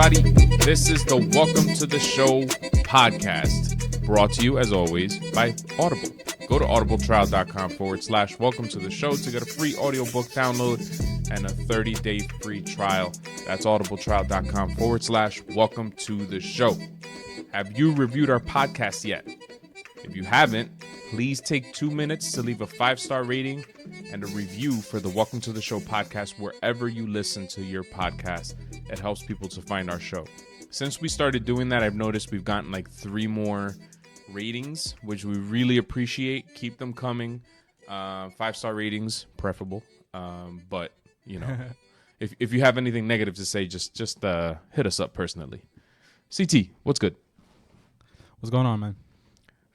everybody. This is the Welcome to the Show podcast, brought to you, as always, by Audible. Go to audibletrial.com/welcome to the show to get a free audiobook download and a 30-day free trial. That's audibletrial.com/welcome to the show. Have you reviewed our podcast yet? If you haven't, please take 2 minutes to leave a 5-star rating and a review for the Welcome to the Show podcast wherever you listen to your podcast. It helps people to find our show. Since we started doing that, I've noticed we've gotten like 3 more ratings, which we really appreciate. Keep them coming. 5-star ratings, preferable. But, you know, if you have anything negative to say, just hit us up personally. CT, what's good? What's going on, man?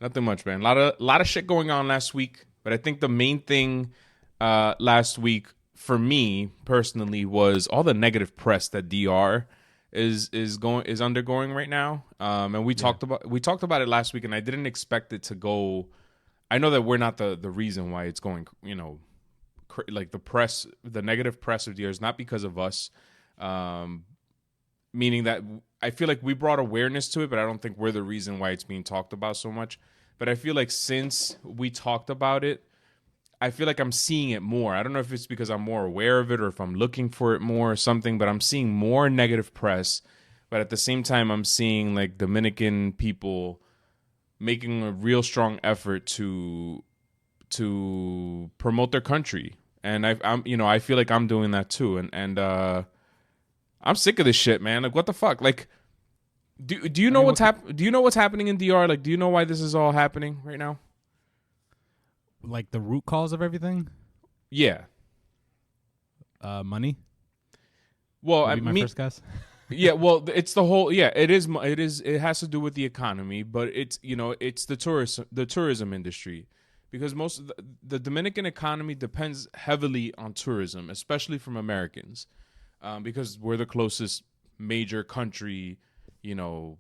Nothing much, man. A lot of shit going on last week, but I think the main thing last week for me personally was all the negative press that DR is undergoing right now. And we talked about it last week, and I didn't expect it to go. I know that we're not the reason why it's going, you know, like the negative press of DR is not because of us. Meaning that I feel like we brought awareness to it, but I don't think we're the reason why it's being talked about so much. But I feel like since we talked about it, I feel like I'm seeing it more. I don't know if it's because I'm more aware of it or if I'm looking for it more or something, but I'm seeing more negative press. But at the same time, I'm seeing like Dominican people making a real strong effort to promote their country. And I feel like I'm doing that too. And I'm sick of this shit, man. Like, what the fuck? Like, do you know what's happening in DR? Like, do you know why this is all happening right now? Like the root cause of everything? Yeah. Money? Well, first guess. Yeah, well, it's the whole. Yeah, it is. It has to do with the economy, but it's the tourism industry, because most of the Dominican economy depends heavily on tourism, especially from Americans, because we're the closest major country, to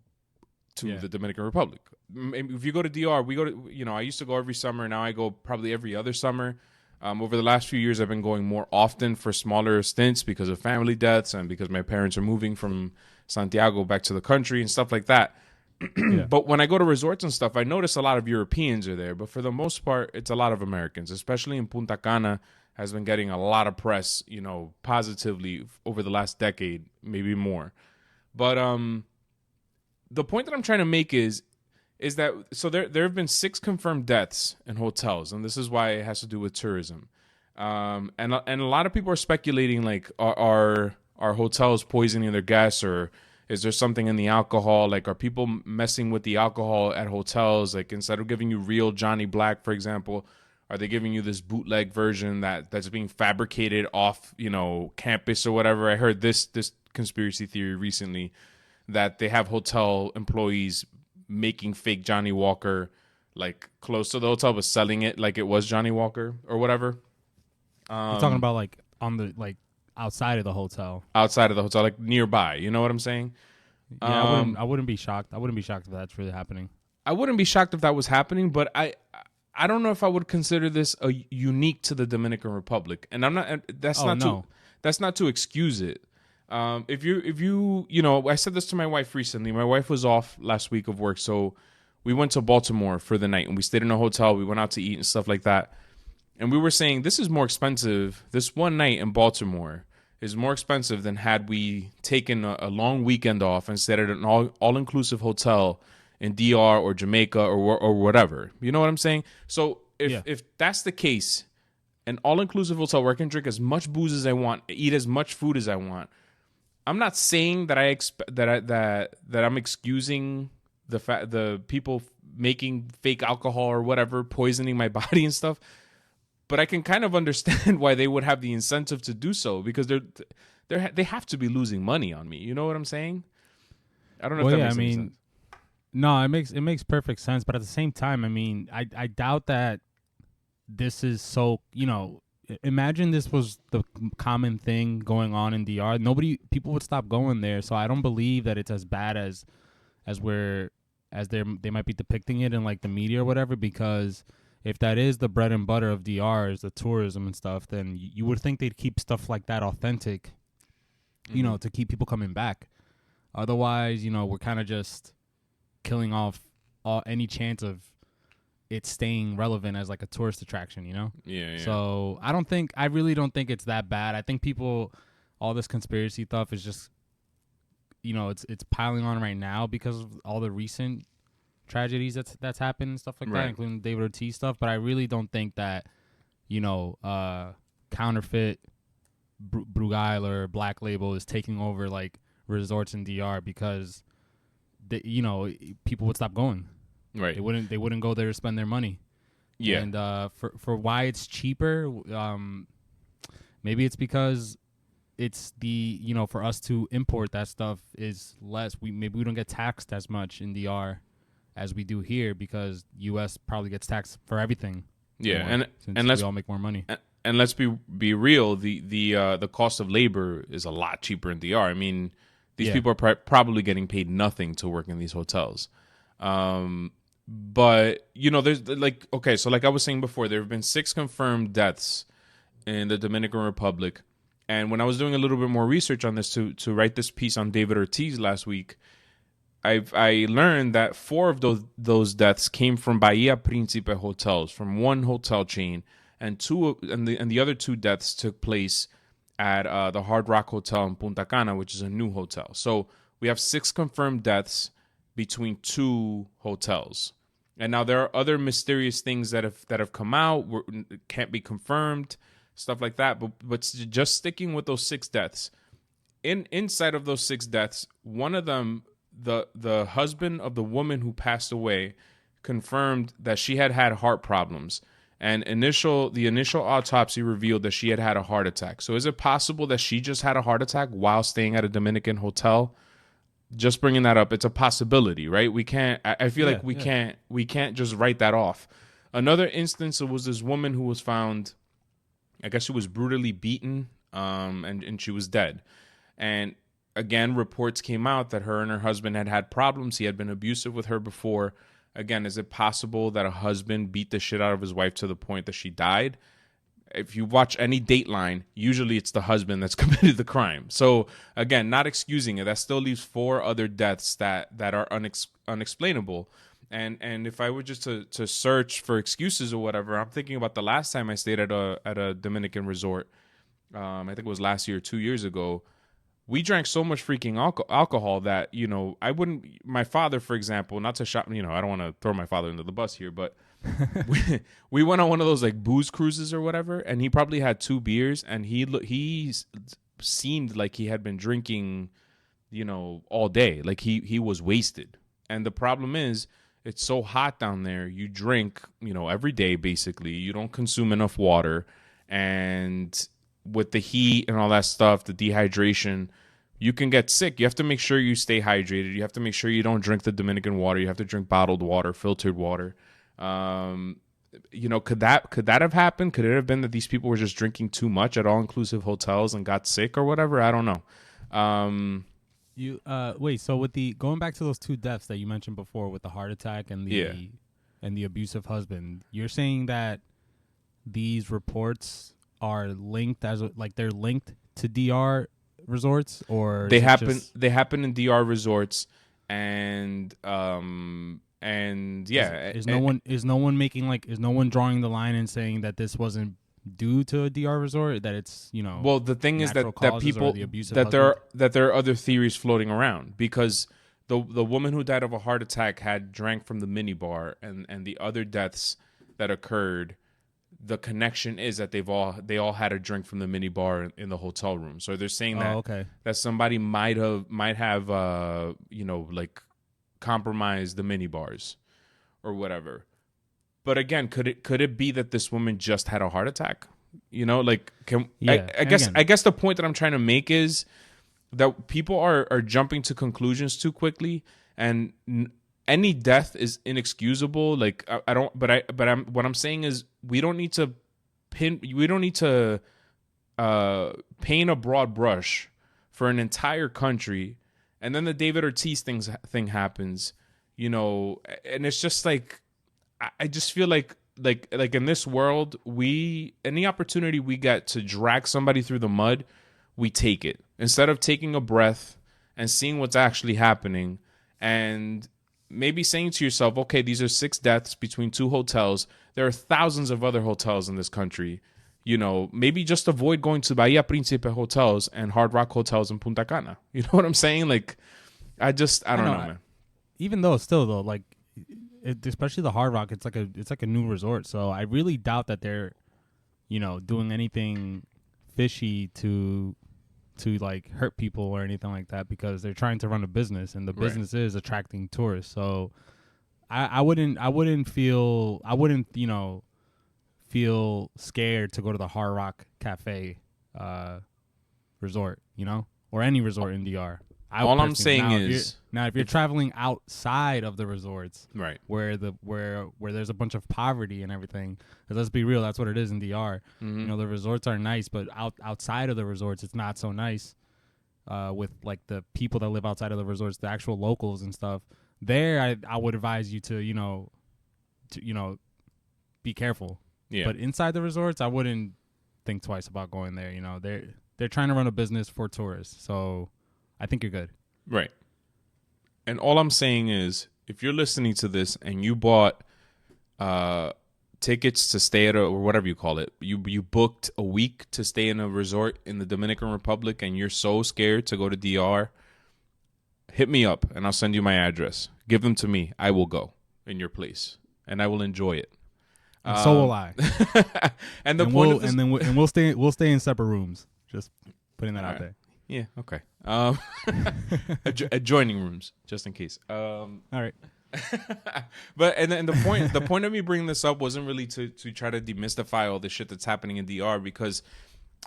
the Dominican Republic. If you go to DR, we go to, I used to go every summer. Now I go probably every other summer. Over the last few years, I've been going more often for smaller stints because of family deaths and because my parents are moving from Santiago back to the country and stuff like that. Yeah. But when I go to resorts and stuff, I notice a lot of Europeans are there. But for the most part, it's a lot of Americans, especially in Punta Cana, has been getting a lot of press, positively over the last decade, maybe more. But the point that I'm trying to make is that so there have been 6 confirmed deaths in hotels, and this is why it has to do with tourism. And a lot of people are speculating, like, are hotels poisoning their guests, or is there something in the alcohol? Like, are people messing with the alcohol at hotels? Like, instead of giving you real Johnny Black, for example, are they giving you this bootleg version that's being fabricated off, campus or whatever? I heard this conspiracy theory recently that they have hotel employees making fake Johnny Walker, like, close to the hotel, but selling it like it was Johnny Walker or whatever. You're talking about like on the outside of the hotel, like nearby. You know what I'm saying? Yeah, I wouldn't be shocked. I wouldn't be shocked if that's really happening. I wouldn't be shocked if that was happening, but I don't know if I would consider this unique to the Dominican Republic, and I'm not. That's not to excuse it. If you I said this to my wife recently. My wife was off last week of work, so we went to Baltimore for the night, and we stayed in a hotel. We went out to eat and stuff like that. And we were saying this is more expensive. This one night in Baltimore is more expensive than had we taken a long weekend off and stayed at an all-inclusive hotel in DR or Jamaica or whatever. You know what I'm saying? So if that's the case, an all-inclusive hotel where I can drink as much booze as I want, eat as much food as I want, I'm not saying that that I'm excusing the people making fake alcohol or whatever, poisoning my body and stuff, but I can kind of understand why they would have the incentive to do so, because they have to be losing money on me. You know what I'm saying? I don't know if that makes any sense. No, it makes perfect sense, but at the same time, I mean, I doubt that this is so, imagine this was the common thing going on in DR. People would stop going there. So I don't believe that it's as bad as they might be depicting it in like the media or whatever, because if that is the bread and butter of DR, is the tourism and stuff, then you would think they'd keep stuff like that authentic, to keep people coming back. Otherwise, we're kind of just killing off any chance of it staying relevant as like a tourist attraction, Yeah. So I really don't think it's that bad. I think all this conspiracy stuff is just, it's piling on right now because of all the recent tragedies that's happened and stuff like that, including David Ortiz stuff. But I really don't think that, counterfeit Brugal or Black Label is taking over like resorts in DR because people would stop going. Right. They wouldn't go there to spend their money. Yeah. And for why it's cheaper, maybe it's because it's for us to import that stuff is less. Maybe we don't get taxed as much in DR as we do here because US probably gets taxed for everything. Yeah, more, and let's we all make more money. And let's be real. The cost of labor is a lot cheaper in DR. I mean, these people are probably getting paid nothing to work in these hotels. But there's like like I was saying before, there have been 6 confirmed deaths in the Dominican Republic. And when I was doing a little bit more research on this to write this piece on David Ortiz last week, I learned that 4 of those deaths came from Bahia Principe hotels, from one hotel chain, and the other 2 deaths took place at the Hard Rock Hotel in Punta Cana, which is a new hotel. So we have 6 confirmed deaths between 2 hotels. And now there are other mysterious things that have come out, can't be confirmed, stuff like that. But just sticking with those 6 deaths, inside of those 6 deaths, one of them, the husband of the woman who passed away, confirmed that she had heart problems. And the initial autopsy revealed that she had a heart attack. So is it possible that she just had a heart attack while staying at a Dominican hotel? Just bringing that up, it's a possibility, right? We can't. I feel like we can't just write that off. Another instance was this woman who was found. I guess she was brutally beaten, and she was dead. And again, reports came out that her and her husband had problems. He had been abusive with her before. Again, is it possible that a husband beat the shit out of his wife to the point that she died? If you watch any Dateline, usually it's the husband that's committed the crime. So again, not excusing it. That still leaves 4 other deaths that are unexplainable. And if I were just to search for excuses or whatever, I'm thinking about the last time I stayed at a Dominican resort. I think it was last year, 2 years ago. We drank so much freaking alcohol that, I wouldn't, my father, for example, not to shop, I don't want to throw my father into the bus here, but we went on one of those like booze cruises or whatever, and he probably had 2 beers, and he seemed like he had been drinking, all day. Like he was wasted. And the problem is, it's so hot down there. You drink, every day, basically. You don't consume enough water, and with the heat and all that stuff, the dehydration, you can get sick. You have to make sure you stay hydrated. You have to make sure you don't drink the Dominican water. You have to drink bottled water, filtered water. Could that have happened? Could it have been that these people were just drinking too much at all-inclusive hotels and got sick or whatever? I don't know. Wait, so with going back to those 2 deaths that you mentioned before with the heart attack and the abusive husband, you're saying that these reports are linked they're linked to DR resorts, or they happen in DR resorts, and is no one drawing the line and saying that this wasn't due to a DR resort, that it's well, the thing is that people that there are other theories floating around, because the woman who died of a heart attack had drank from the minibar, and the other deaths that occurred, the connection is that they all had a drink from the minibar in the hotel room. So they're saying that somebody might have like compromised the minibars or whatever. But again, could it be that this woman just had a heart attack? I guess the point that I'm trying to make is that people are jumping to conclusions too quickly, and any death is inexcusable. Like what I'm saying is we don't need to paint a broad brush for an entire country, and then the David Ortiz thing happens, and it's just like, I just feel like in this world, any opportunity we get to drag somebody through the mud, we take it. Instead of taking a breath and seeing what's actually happening, and maybe saying to yourself, okay, these are 6 deaths between 2 hotels. There are thousands of other hotels in this country. You know, maybe just avoid going to Bahia Principe hotels and Hard Rock hotels in Punta Cana. You know what I'm saying? Like, I don't know, man. Even though, still though, like, especially the Hard Rock, it's like a new resort. So I really doubt that they're, you know, doing anything fishy to like hurt people or anything like that, because they're trying to run a business, and the business is attracting tourists. So I wouldn't feel scared to go to the Hard Rock Cafe resort, you know, or any resort in DR. All I'm saying is, if you're traveling outside of the resorts, right, where there's a bunch of poverty and everything, because let's be real, that's what it is in DR. Mm-hmm. You know, the resorts are nice, but outside of the resorts, it's not so nice. With like the people that live outside of the resorts, the actual locals and stuff. There, I would advise you to be careful. Yeah. But inside the resorts, I wouldn't think twice about going there. You know, they're trying to run a business for tourists, so I think you're good. Right. And all I'm saying is, if you're listening to this and you bought tickets to stay at or whatever you call it, you booked a week to stay in a resort in the Dominican Republic, and you're so scared to go to DR, hit me up and I'll send you my address. Give them to me. I will go in your place and I will enjoy it. And so will I. And the point of this, we'll stay in separate rooms. Just putting that out there. Yeah, okay. Adjoining rooms, just in case. All right. But and the point of me bringing this up wasn't really to try to demystify all the shit that's happening in DR, because,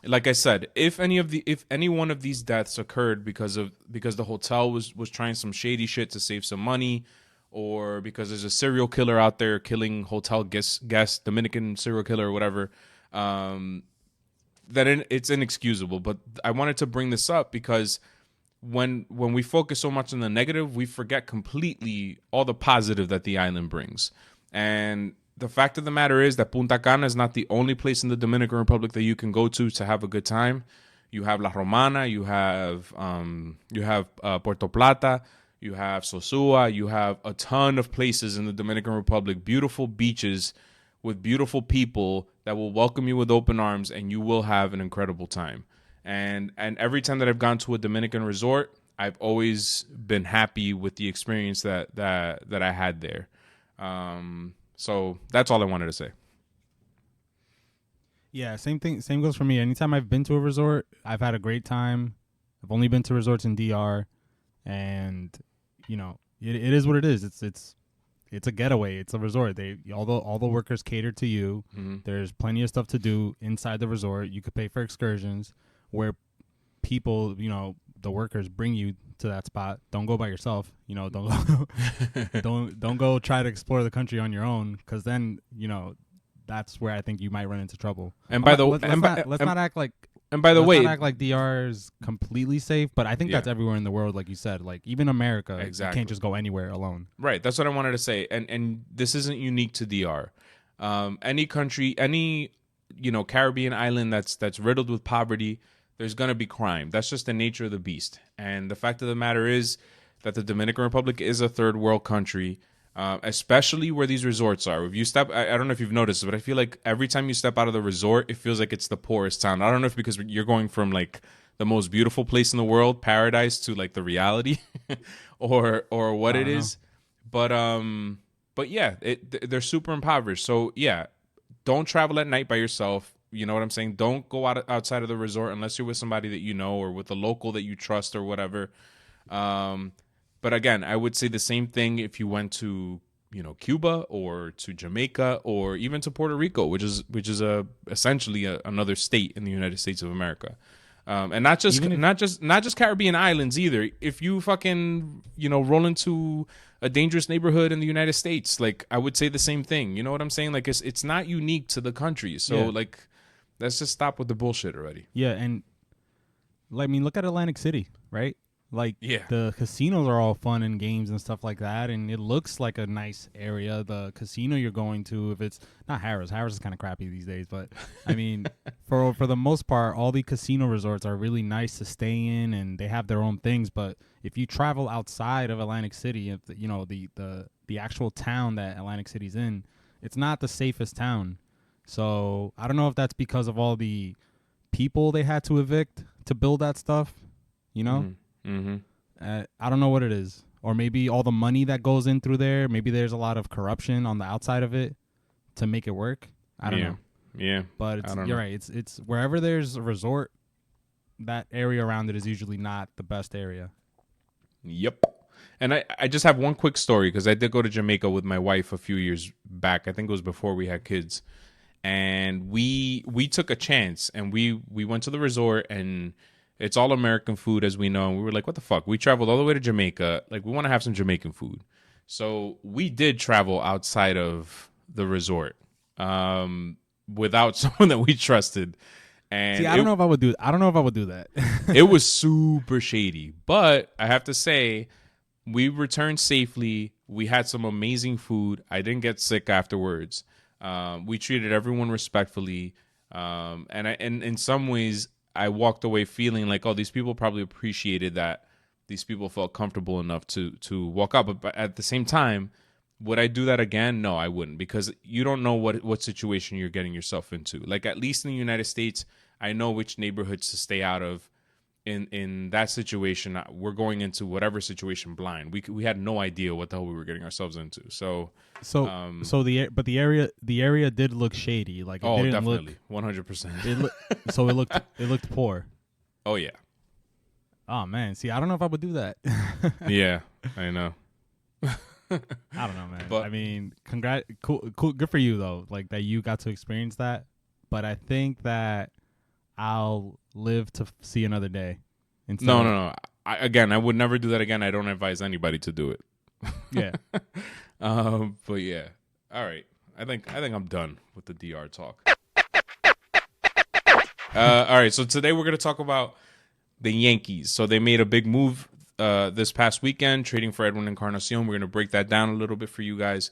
like I said, if any one of these deaths occurred because the hotel was trying some shady shit to save some money, or because there's a serial killer out there killing hotel guests, Dominican serial killer or whatever, that it's inexcusable. But I wanted to bring this up because when we focus so much on the negative, we forget completely all the positive that the island brings. And the fact of the matter is that Punta Cana is not the only place in the Dominican Republic that you can go to have a good time. You have La Romana, you have Puerto Plata, you have Sosua, you have a ton of places in the Dominican Republic, beautiful beaches with beautiful people that will welcome you with open arms, and you will have an incredible time. And every time that I've gone to a Dominican resort, I've always been happy with the experience that I had there. So that's all I wanted to say. Yeah, same thing. Same goes for me. Anytime I've been to a resort, I've had a great time. I've only been to resorts in DR, and you know, it is what it is. It's a getaway. It's a resort. All the workers cater to you. Mm-hmm. There's plenty of stuff to do inside the resort. You could pay for excursions where people, you know, the workers bring you to that spot. Don't go by yourself. You know, don't go try to explore the country on your own, because then, you know, that's where I think you might run into trouble. And by the way, let's not act like. And by the way, not act like DR is completely safe, but I think that's everywhere in the world, like you said. Like, even America, exactly. You can't just go anywhere alone. Right. That's what I wanted to say. And this isn't unique to DR. Any country, any, you know, Caribbean island that's riddled with poverty, there's going to be crime. That's just the nature of the beast. And the fact of the matter is that the Dominican Republic is a third world country. Especially where these resorts are. If you step, I don't know if you've noticed, but I feel like every time you step out of the resort, it feels like it's the poorest town. I don't know if because you're going from like the most beautiful place in the world, paradise, to like the reality, or what it is. But yeah, they're super impoverished. So yeah, don't travel at night by yourself. You know what I'm saying? Don't go outside of the resort unless you're with somebody that you know, or with a local that you trust or whatever. But again, I would say the same thing if you went to, you know, Cuba or to Jamaica or even to Puerto Rico, which is essentially another state in the United States of America, and not just Caribbean islands either. If you fucking, you know, roll into a dangerous neighborhood in the United States, like, I would say the same thing. You know what I'm saying? Like, it's not unique to the country. So like, let's just stop with the bullshit already. Yeah, and I mean, look at Atlantic City, right? Like, Yeah. the casinos are all fun and games and stuff like that, and it looks like a nice area. The casino you're going to, if it's not Harrah's is kind of crappy these days, but I mean, for the most part, all the casino resorts are really nice to stay in, and they have their own things. But if you travel outside of Atlantic City, if you know the actual town that Atlantic City's in, it's not the safest town. So I don't know if that's because of all the people they had to evict to build that stuff, you know. I don't know what it is, or maybe all the money that goes in through there. Maybe there's a lot of corruption on the outside of it to make it work. I don't know. Yeah, but you're right. It's wherever there's a resort, that area around it is usually not the best area. Yep. And I just have one quick story, because I did go to Jamaica with my wife a few years back. I think it was before we had kids, and we took a chance, and we went to the resort, and it's all American food, as we know. And we were like, what the fuck? We traveled all the way to Jamaica. Like, we want to have some Jamaican food. So we did travel outside of the resort without someone that we trusted. And see, I don't know if I would do that. It was super shady. But I have to say, we returned safely. We had some amazing food. I didn't get sick afterwards. We treated everyone respectfully. And in some ways, I walked away feeling like, oh, these people probably appreciated that. These people felt comfortable enough to walk out. But at the same time, would I do that again? No, I wouldn't, because you don't know what situation you're getting yourself into. Like, at least in the United States, I know which neighborhoods to stay out of. In that situation, we're going into whatever situation blind. We had no idea what the hell we were getting ourselves into. So the area did look shady. Like, it didn't definitely, 100%. So it looked poor. Oh yeah. Oh man, see, I don't know if I would do that. Yeah, I know. I don't know, man. But, I mean, cool, good for you though. Like, that you got to experience that. But I think that I'll live to see another day. No. I would never do that again. I don't advise anybody to do it. Yeah. But yeah. All right. I think I'm done with the DR talk. All right. So today we're going to talk about the Yankees. So they made a big move this past weekend, trading for Edwin Encarnacion. We're going to break that down a little bit for you guys.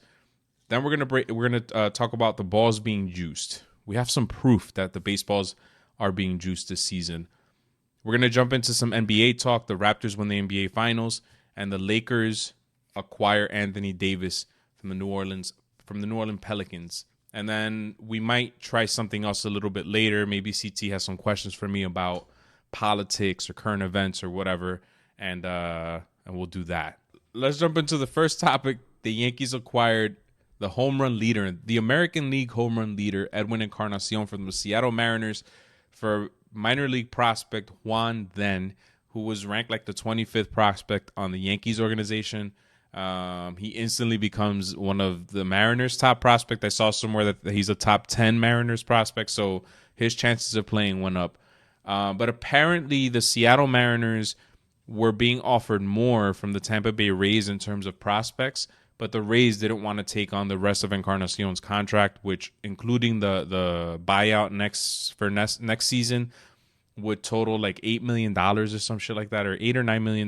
Then we're going to talk about the balls being juiced. We have some proof that the baseballs are being juiced this season. We're going to jump into some NBA talk. The Raptors win the NBA Finals, and the Lakers acquire Anthony Davis from the New Orleans Pelicans. And then we might try something else a little bit later. Maybe CT has some questions for me about politics or current events or whatever, and we'll do that. Let's jump into the first topic. The Yankees acquired the home run leader, the American League home run leader, Edwin Encarnacion from the Seattle Mariners, for minor league prospect Juan Then, who was ranked like the 25th prospect on the Yankees organization. He instantly becomes one of the Mariners' top prospect. I saw somewhere that he's a top 10 Mariners prospect, so his chances of playing went up. But apparently the Seattle Mariners were being offered more from the Tampa Bay Rays in terms of prospects, but the Rays didn't want to take on the rest of Encarnacion's contract, which, including the buyout next season, would total like $8 million or some shit like that, or $8 or $9 million.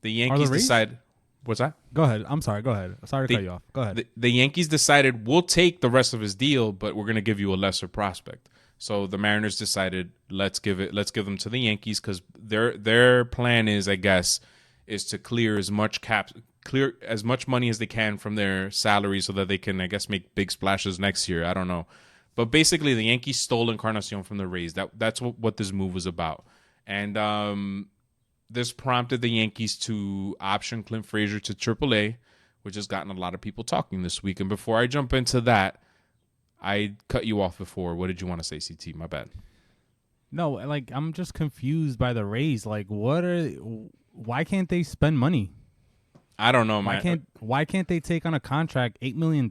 The Yankees decided. What's that? Go ahead. I'm sorry. Go ahead. Sorry to cut you off. Go ahead. The Yankees decided, we'll take the rest of his deal, but we're going to give you a lesser prospect. So the Mariners decided, let's give them to the Yankees, because their plan is, I guess, is to clear as much money as they can from their salary so that they can, I guess, make big splashes next year. I don't know. But basically, the Yankees stole Encarnacion from the Rays. That's what this move was about. And this prompted the Yankees to option Clint Frazier to AAA, which has gotten a lot of people talking this week. And before I jump into that, I cut you off before. What did you want to say, CT? My bad. No, like, I'm just confused by the Rays. Like, why can't they spend money? I don't know, man. Why can't they take on a contract $8 million?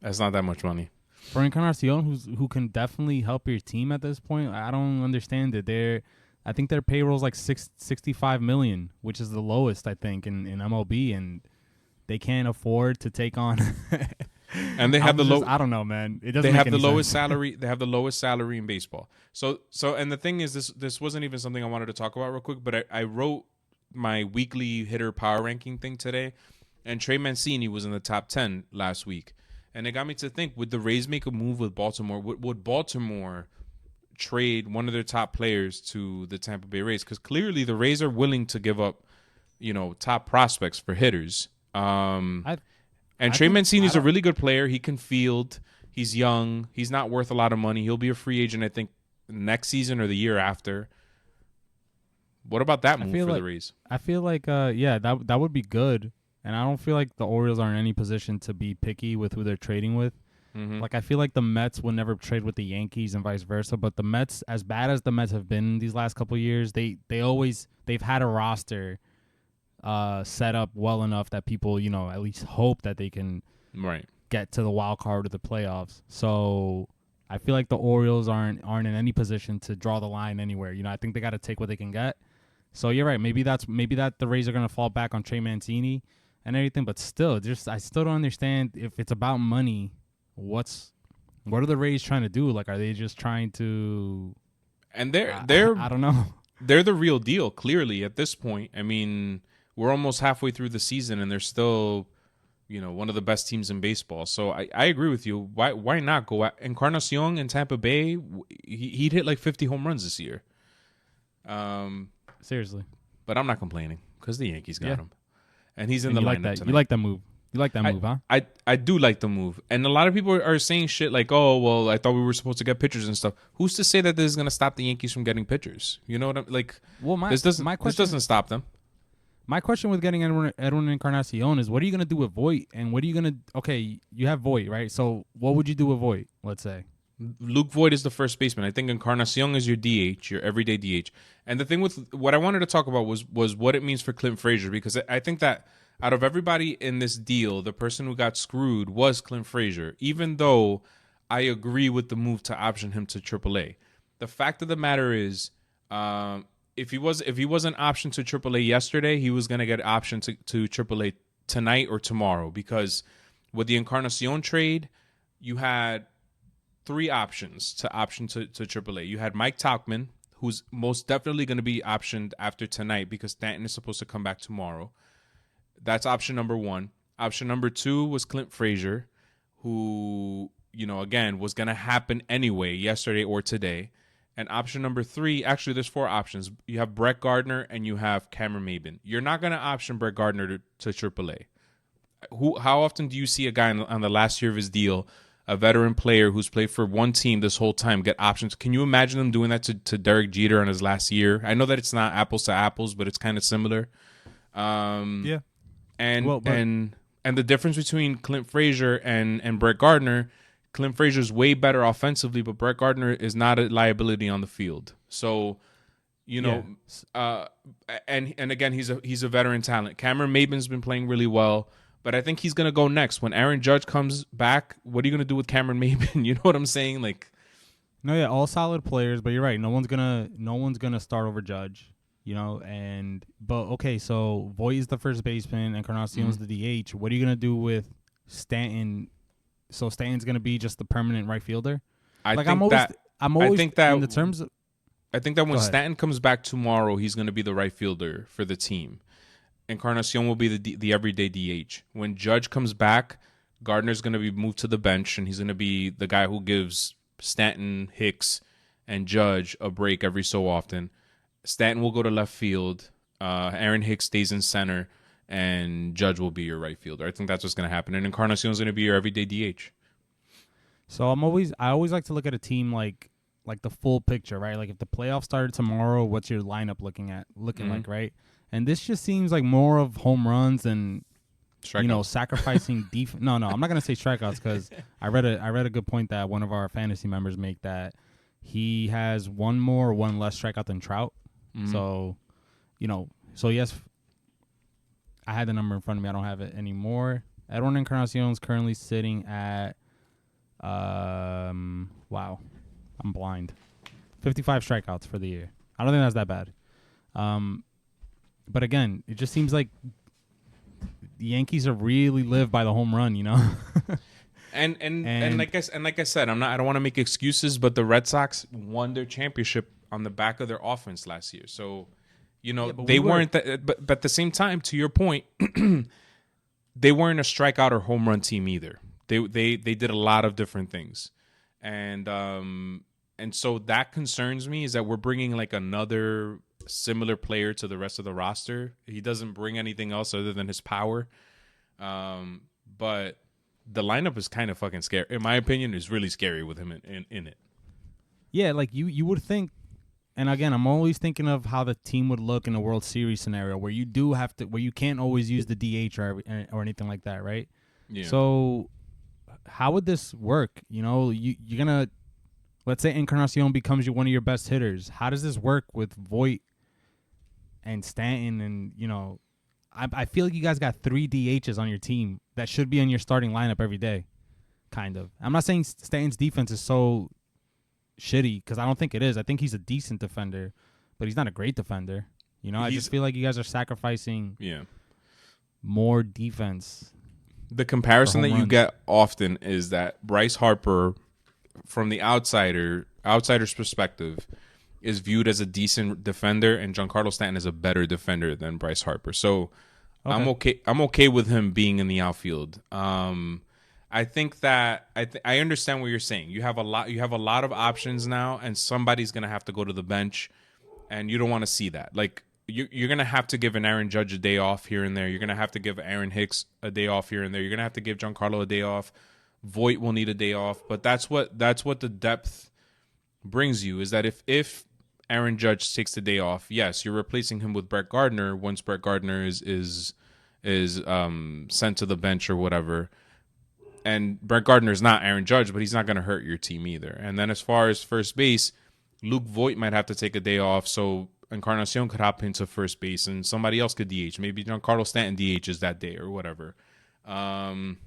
That's not that much money. For Encarnacion, who can definitely help your team at this point. I don't understand it. I think their payroll is like $65 million, which is the lowest, I think, in MLB, and they can't afford to take on. And they have I don't know, man. It doesn't. They make have any the lowest sense. salary. They have the lowest salary in baseball. So, and the thing is, this wasn't even something I wanted to talk about real quick, but I wrote my weekly hitter power ranking thing today, and Trey Mancini was in the top 10 last week. And it got me to think, would the Rays make a move with Baltimore? Would Baltimore trade one of their top players to the Tampa Bay Rays? Because clearly the Rays are willing to give up, top prospects for hitters. And Trey Mancini's a really good player. He can field. He's young. He's not worth a lot of money. He'll be a free agent, I think, next season or the year after. What about that move for the Rays? I feel like, that would be good. And I don't feel like the Orioles are in any position to be picky with who they're trading with. Mm-hmm. Like, I feel like the Mets would never trade with the Yankees and vice versa. But the Mets, as bad as the Mets have been these last couple of years, they've had a roster set up well enough that people, at least hope that they can get to the wild card or the playoffs. So I feel like the Orioles aren't in any position to draw the line anywhere. I think they got to take what they can get. So you're right. Maybe that the Rays are going to fall back on Trey Mancini and everything, but still, I still don't understand if it's about money. What are the Rays trying to do? Like, are they just trying to? And they're I don't know. They're the real deal. Clearly, at this point, I mean, we're almost halfway through the season, and they're still, one of the best teams in baseball. So I agree with you. Why not go at Encarnacion in Tampa Bay? He'd hit like 50 home runs this year. Seriously, but I'm not complaining because the Yankees got him. And he's in the lineup tonight. You like that move? You like that move, huh? I do like the move. And a lot of people are saying shit like, oh, well, I thought we were supposed to get pitchers and stuff. Who's to say that this is going to stop the Yankees from getting pitchers? You know what I'm like? Well, this doesn't stop them. My question with getting Edwin Encarnacion is, what are you going to do with Voit? And what are you going to – okay, you have Voit, right? So what would you do with Voit, let's say? Luke Voit is the first baseman. I think Encarnacion is your DH, your everyday DH. And the thing with what I wanted to talk about was what it means for Clint Frazier, because I think that out of everybody in this deal, the person who got screwed was Clint Frazier, even though I agree with the move to option him to AAA. The fact of the matter is, if he was an option to AAA yesterday, he was going to get option to AAA tonight or tomorrow, because with the Encarnacion trade, you had 3 options to option to AAA. You had Mike Tauchman, who's most definitely going to be optioned after tonight because Stanton is supposed to come back tomorrow. That's option number 1. Option number 2 was Clint Frazier, who, again, was going to happen anyway yesterday or today. And option number 3, actually, there's 4 options. You have Brett Gardner and you have Cameron Maybin. You're not going to option Brett Gardner to AAA. How often do you see a guy on the last year of his deal, a veteran player who's played for one team this whole time, get options? Can you imagine them doing that to Derek Jeter on his last year? I know that it's not apples to apples, but it's kind of similar. Yeah. And the difference between Clint Frazier and Brett Gardner, Clint Frazier's way better offensively, but Brett Gardner is not a liability on the field. So, and again, he's a veteran talent. Cameron Maybin's been playing really well, but I think he's gonna go next. When Aaron Judge comes back, what are you gonna do with Cameron Maybin? You know what I'm saying? Like, no, yeah, all solid players, but you're right. No one's gonna start over Judge. But okay, so Voit is the first baseman, Encarnacion's the DH. What are you gonna do with Stanton? So Stanton's gonna be just the permanent right fielder. I think that when Stanton comes back tomorrow, he's gonna be the right fielder for the team. Encarnacion will be the everyday DH. When Judge comes back, Gardner's gonna be moved to the bench, and he's gonna be the guy who gives Stanton, Hicks, and Judge a break every so often. Stanton will go to left field. Aaron Hicks stays in center, and Judge will be your right fielder. I think that's what's going to happen. And Encarnacion is going to be your everyday DH. So I always like to look at a team like the full picture, right? Like if the playoffs started tomorrow, what's your lineup looking like, right? And this just seems like more of home runs and sacrificing defense. No, I'm not going to say strikeouts because I read a good point that one of our fantasy members make that he has one less strikeout than Trout. So, yes, I had the number in front of me. I don't have it anymore. Edwin Encarnacion is currently sitting at, wow, I'm blind. 55 strikeouts for the year. I don't think that's that bad. But again, it just seems like the Yankees are really live by the home run, And like I said, I don't want to make excuses, but the Red Sox won their championship on the back of their offense last year. So, You know, but they weren't. But at the same time, to your point, they weren't a strikeout or home run team either. They did a lot of different things, and so that concerns me, is that we're bringing like another similar player to the rest of the roster. He doesn't bring anything else other than his power. But the lineup is kind of fucking scary. In my opinion, is really scary with him in it. Yeah, like you would think. And again, I'm always thinking of how the team would look in a World Series scenario where you do have to, where you can't always use the DH or anything like that, right? Yeah. So how would this work? You know, you're gonna, let's say Encarnacion becomes one of your best hitters. How does this work with Voit and Stanton? And you know, I feel like you guys got 3 DHs on your team that should be in your starting lineup every day. Kind of. I'm not saying Stanton's defense is so shitty, because I don't think it is. I think he's a decent defender, but he's not a great defender. You know, I just feel like you guys are sacrificing more defense. The comparison that you get often is that Bryce Harper, from the outsider's perspective, is viewed as a decent defender, and Giancarlo Stanton is a better defender than Bryce Harper. So okay. I'm okay with him being in the outfield. I think that I understand what you're saying. You have a lot of options now, and somebody's gonna have to go to the bench, and you don't want to see that. Like you're gonna have to give an Aaron Judge a day off here and there. You're gonna have to give Aaron Hicks a day off here and there. You're gonna have to give Giancarlo a day off. Voit will need a day off, but that's what the depth brings you. Is that if Aaron Judge takes the day off, yes, you're replacing him with Brett Gardner once Brett Gardner is sent to the bench or whatever. And Brett Gardner is not Aaron Judge, but he's not going to hurt your team either. And then as far as first base, Luke Voit might have to take a day off, so Encarnacion could hop into first base, and somebody else could DH. Maybe Giancarlo Stanton DHs that day or whatever. I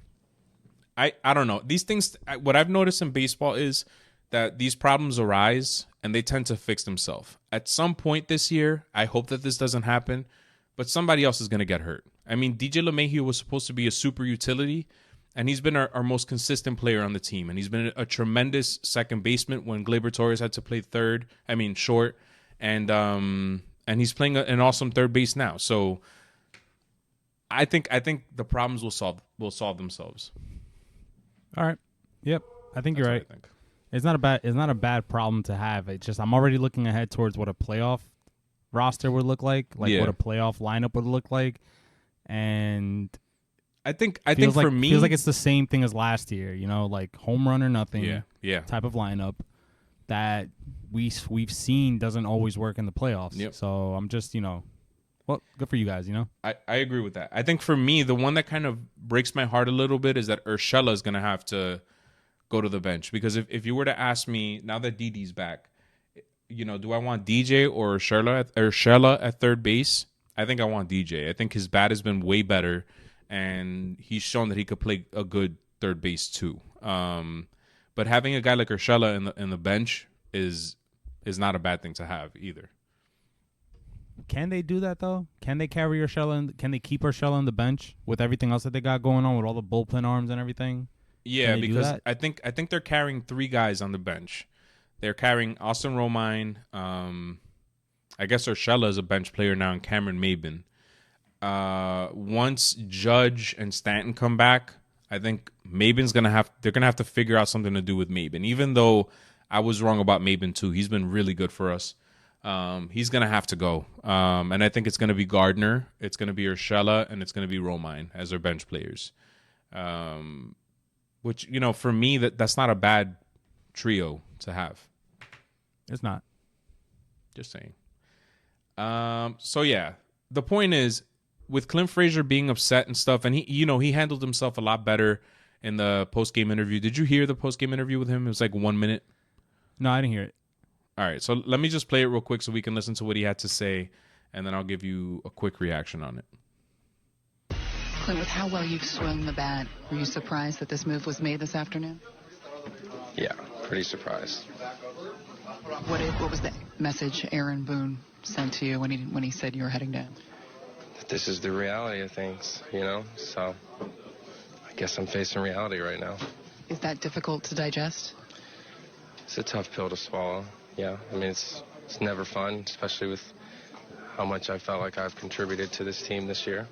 don't know. These things, what I've noticed in baseball is that these problems arise, and they tend to fix themselves. At some point this year, I hope that this doesn't happen, but somebody else is going to get hurt. I mean, DJ LeMahieu was supposed to be a super utility, and he's been our most consistent player on the team. And he's been a tremendous second baseman when Gleyber Torres had to play short. And he's playing an awesome third base now. So I think the problems will solve themselves. All right. Yep. I think you're right. I think. It's not a bad problem to have. It's just I'm already looking ahead towards what a playoff roster would look like what a playoff lineup would look like. And I think for me, feels like it's the same thing as last year. You know, like home run or nothing. Type of lineup that we've seen doesn't always work in the playoffs. Yep. So I'm just, well, good for you guys. I agree with that. I think for me, the one that kind of breaks my heart a little bit is that Urshela is going to have to go to the bench, because if you were to ask me now that Didi's back, do I want DJ or Urshela at third base? I think I want DJ. I think his bat has been way better, and he's shown that he could play a good third base too. But having a guy like Urshela in the bench is not a bad thing to have either. Can they do that though? Can they carry Urshela? Can they keep Urshela on the bench with everything else that they got going on with all the bullpen arms and everything? Yeah, because I think they're carrying 3 guys on the bench. They're carrying Austin Romine. I guess Urshela is a bench player now, and Cameron Maybin. Once Judge and Stanton come back, I think they're gonna have to figure out something to do with Maybin. Even though I was wrong about Maybin too, he's been really good for us. He's gonna have to go, and I think it's gonna be Gardner, it's gonna be Urshela, and it's gonna be Romine as their bench players. Which for me that's not a bad trio to have. It's not. Just saying. So yeah, the point is, with Clint Frazier being upset and stuff, and he handled himself a lot better in the post-game interview. Did you hear the post-game interview with him? It was like 1 minute. No, I didn't hear it. All right, so let me just play it real quick so we can listen to what he had to say, and then I'll give you a quick reaction on it. Clint, with how well you've swung the bat, were you surprised that this move was made this afternoon? Yeah, pretty surprised. What was the message Aaron Boone sent to you when he said you were heading down? That this is the reality of things, so I guess I'm facing reality right now. Is that difficult to digest? It's a tough pill to swallow. Yeah, I mean it's never fun, especially with how much I felt like I've contributed to this team this year.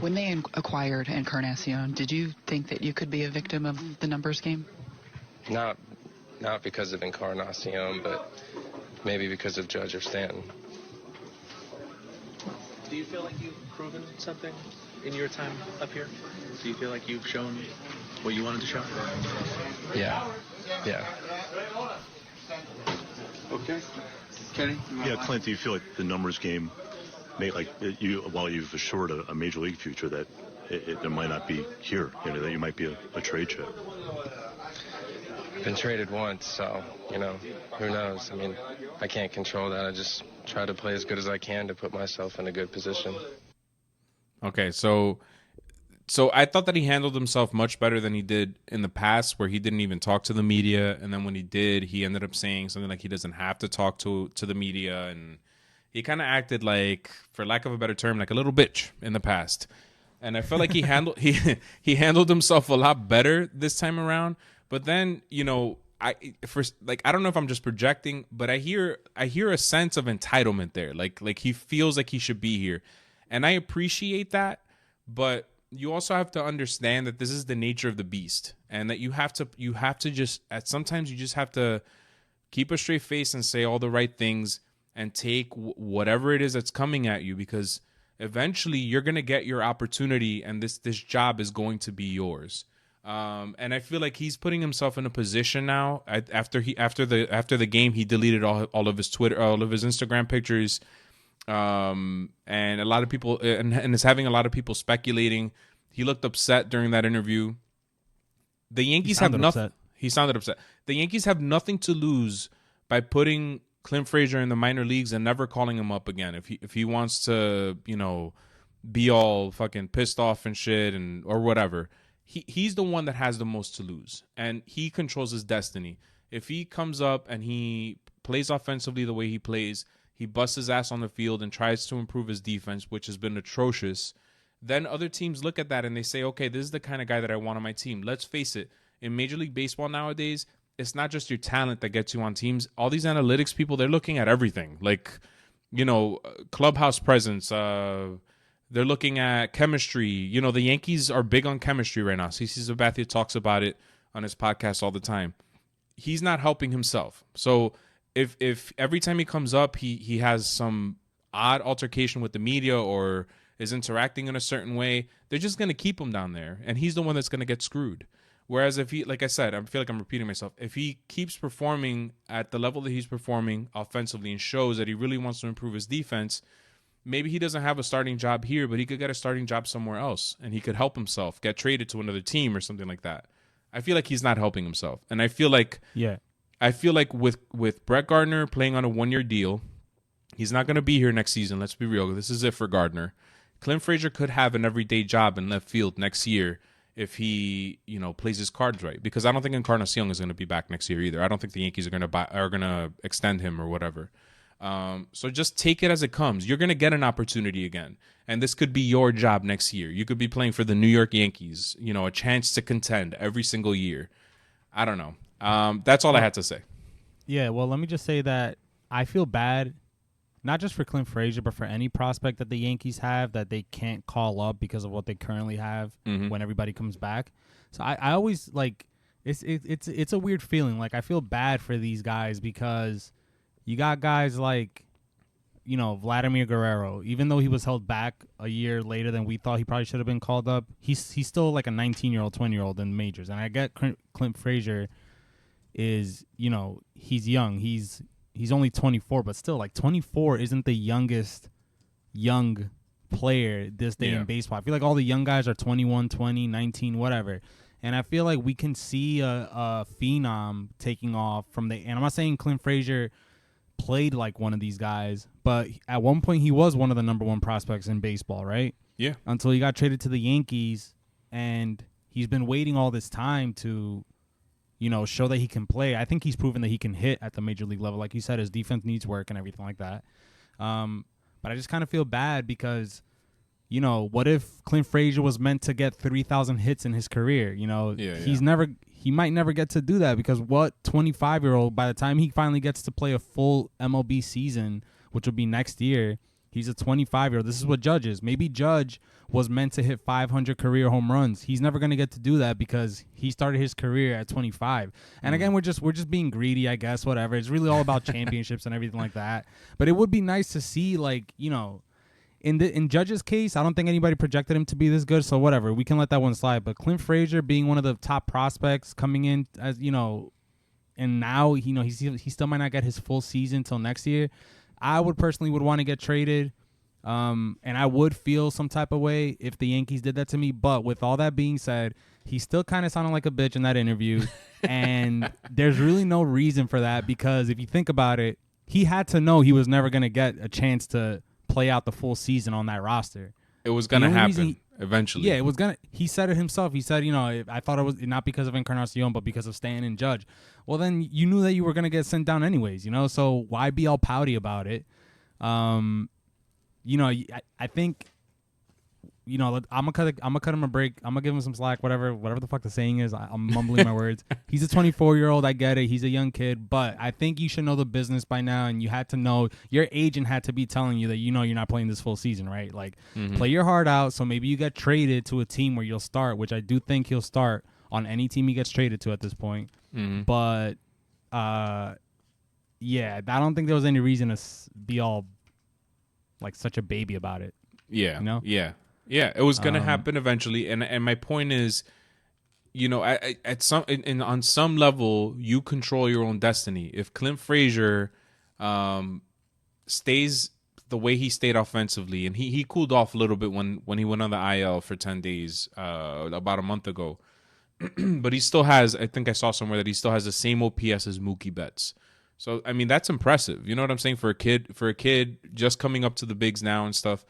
When they acquired Encarnacion, did you think that you could be a victim of the numbers game? Not because of Encarnacion, but maybe because of Judge or Stanton. Do you feel like you've proven something in your time up here? Do you feel like you've shown what you wanted to show? Yeah. Okay. Kenny? Yeah, Clint, do you feel like the numbers game, while you've assured a major league future, that it might not be here, that you might be a trade chip? Been traded once, so, who knows? I mean, I can't control that. I just try to play as good as I can to put myself in a good position. Okay, so I thought that he handled himself much better than he did in the past, where he didn't even talk to the media, and then when he did, he ended up saying something like he doesn't have to talk to the media, and he kind of acted like, for lack of a better term, like a little bitch in the past. And I felt like he handled himself a lot better this time around. But then, I don't know if I'm just projecting, but I hear a sense of entitlement there. Like he feels like he should be here. And I appreciate that, but you also have to understand that this is the nature of the beast, and that you have to just, sometimes you just have to keep a straight face and say all the right things and take whatever it is that's coming at you, because eventually you're going to get your opportunity, and this job is going to be yours. And I feel like he's putting himself in a position now. After the game, he deleted all of his Twitter, all of his Instagram pictures. And a lot of people, and is having a lot of people speculating. He looked upset during that interview. The Yankees have nothing. He sounded upset. The Yankees have nothing to lose by putting Clint Frazier in the minor leagues and never calling him up again. If he wants to, be all fucking pissed off and shit or whatever. He's the one that has the most to lose, and he controls his destiny. If he comes up and he plays offensively the way he plays, he busts his ass on the field and tries to improve his defense, which has been atrocious, then other teams look at that and they say, okay, this is the kind of guy that I want on my team. Let's face it, in Major League Baseball nowadays, it's not just your talent that gets you on teams. All these analytics people, they're looking at everything. Like, clubhouse presence, they're looking at chemistry. The Yankees are big on chemistry right now. CC Sabathia talks about it on his podcast all the time. He's not helping himself. So if every time he comes up, he has some odd altercation with the media or is interacting in a certain way, they're just going to keep him down there. And he's the one that's going to get screwed. Whereas if he, like I said, I feel like I'm repeating myself. If he keeps performing at the level that he's performing offensively and shows that he really wants to improve his defense, maybe he doesn't have a starting job here, but he could get a starting job somewhere else, and he could help himself, get traded to another team or something like that. I feel like he's not helping himself. And I feel like with Brett Gardner playing on a 1-year deal, he's not going to be here next season. Let's be real. This is it for Gardner. Clint Frazier could have an everyday job in left field next year if he, plays his cards right. Because I don't think Encarnacion is going to be back next year either. I don't think the Yankees are going to extend him or whatever. So just take it as it comes. You're going to get an opportunity again. And this could be your job next year. You could be playing for the New York Yankees, a chance to contend every single year. I don't know. That's all I had to say. Yeah, well, let me just say that I feel bad, not just for Clint Frazier, but for any prospect that the Yankees have that they can't call up because of what they currently have when everybody comes back. So I always, it's a weird feeling. Like, I feel bad for these guys because you got guys like, Vladimir Guerrero. Even though he was held back a year later than we thought he probably should have been called up, he's still like a 19-year-old, 20-year-old in majors. And I get Clint Frazier is, he's young. He's only 24, but still, 24 isn't the youngest young player this day in baseball. I feel like all the young guys are 21, 20, 19, whatever. And I feel like we can see a phenom taking off from and I'm not saying Clint Frazier played like one of these guys, but at one point he was one of the number one prospects in baseball, right? Yeah. Until he got traded to the Yankees, and he's been waiting all this time to, show that he can play. I think he's proven that he can hit at the major league level. Like you said, his defense needs work and everything like that. But I just kind of feel bad because, what if Clint Frazier was meant to get 3,000 hits in his career? He might never get to do that because what 25-year-old, by the time he finally gets to play a full MLB season, which would be next year. He's a 25-year-old. This is what Judge is. Maybe Judge was meant to hit 500 career home runs. He's never going to get to do that because he started his career at 25. And again, we're just being greedy, I guess, whatever. It's really all about championships and everything like that. But it would be nice to see, like, you know, in Judge's case, I don't think anybody projected him to be this good, so whatever. We can let that one slide. But Clint Frazier being one of the top prospects coming in, as you know, and now, you know, he still might not get his full season until next year. I would personally want to get traded, and I would feel some type of way if the Yankees did that to me. But with all that being said, he still kind of sounded like a bitch in that interview, and there's really no reason for that because if you think about it, he had to know he was never going to get a chance to play out the full season on that roster. It was going to happen eventually. Yeah, it was going to. He said it himself. He said, you know, I thought it was not because of Encarnacion, but because of Stanton and Judge. Well, then you knew that you were going to get sent down anyways, you know, so why be all pouty about it? You know, I think, you know, I'm gonna cut him a break. I'm gonna give him some slack, whatever the fuck the saying is. I'm mumbling my words. He's a 24-year-old. I get it. He's a young kid, but I think you should know the business by now, and you had to know, your agent had to be telling you that, you know, you're not playing this full season, right? Like, play your heart out. So maybe you get traded to a team where you'll start, which I do think he'll start on any team he gets traded to at this point. But, yeah, I don't think there was any reason to be all like such a baby about it. Yeah, you know? Yeah, it was gonna happen eventually, and my point is, you know, on some level, you control your own destiny. If Clint Frazier stays the way he stayed offensively, and he cooled off a little bit when he went on the IL for 10 days about a month ago, but he still has, I think I saw somewhere that he still has the same OPS as Mookie Betts. So, I mean, that's impressive. You know what I'm saying? For a kid just coming up to the bigs now and stuff,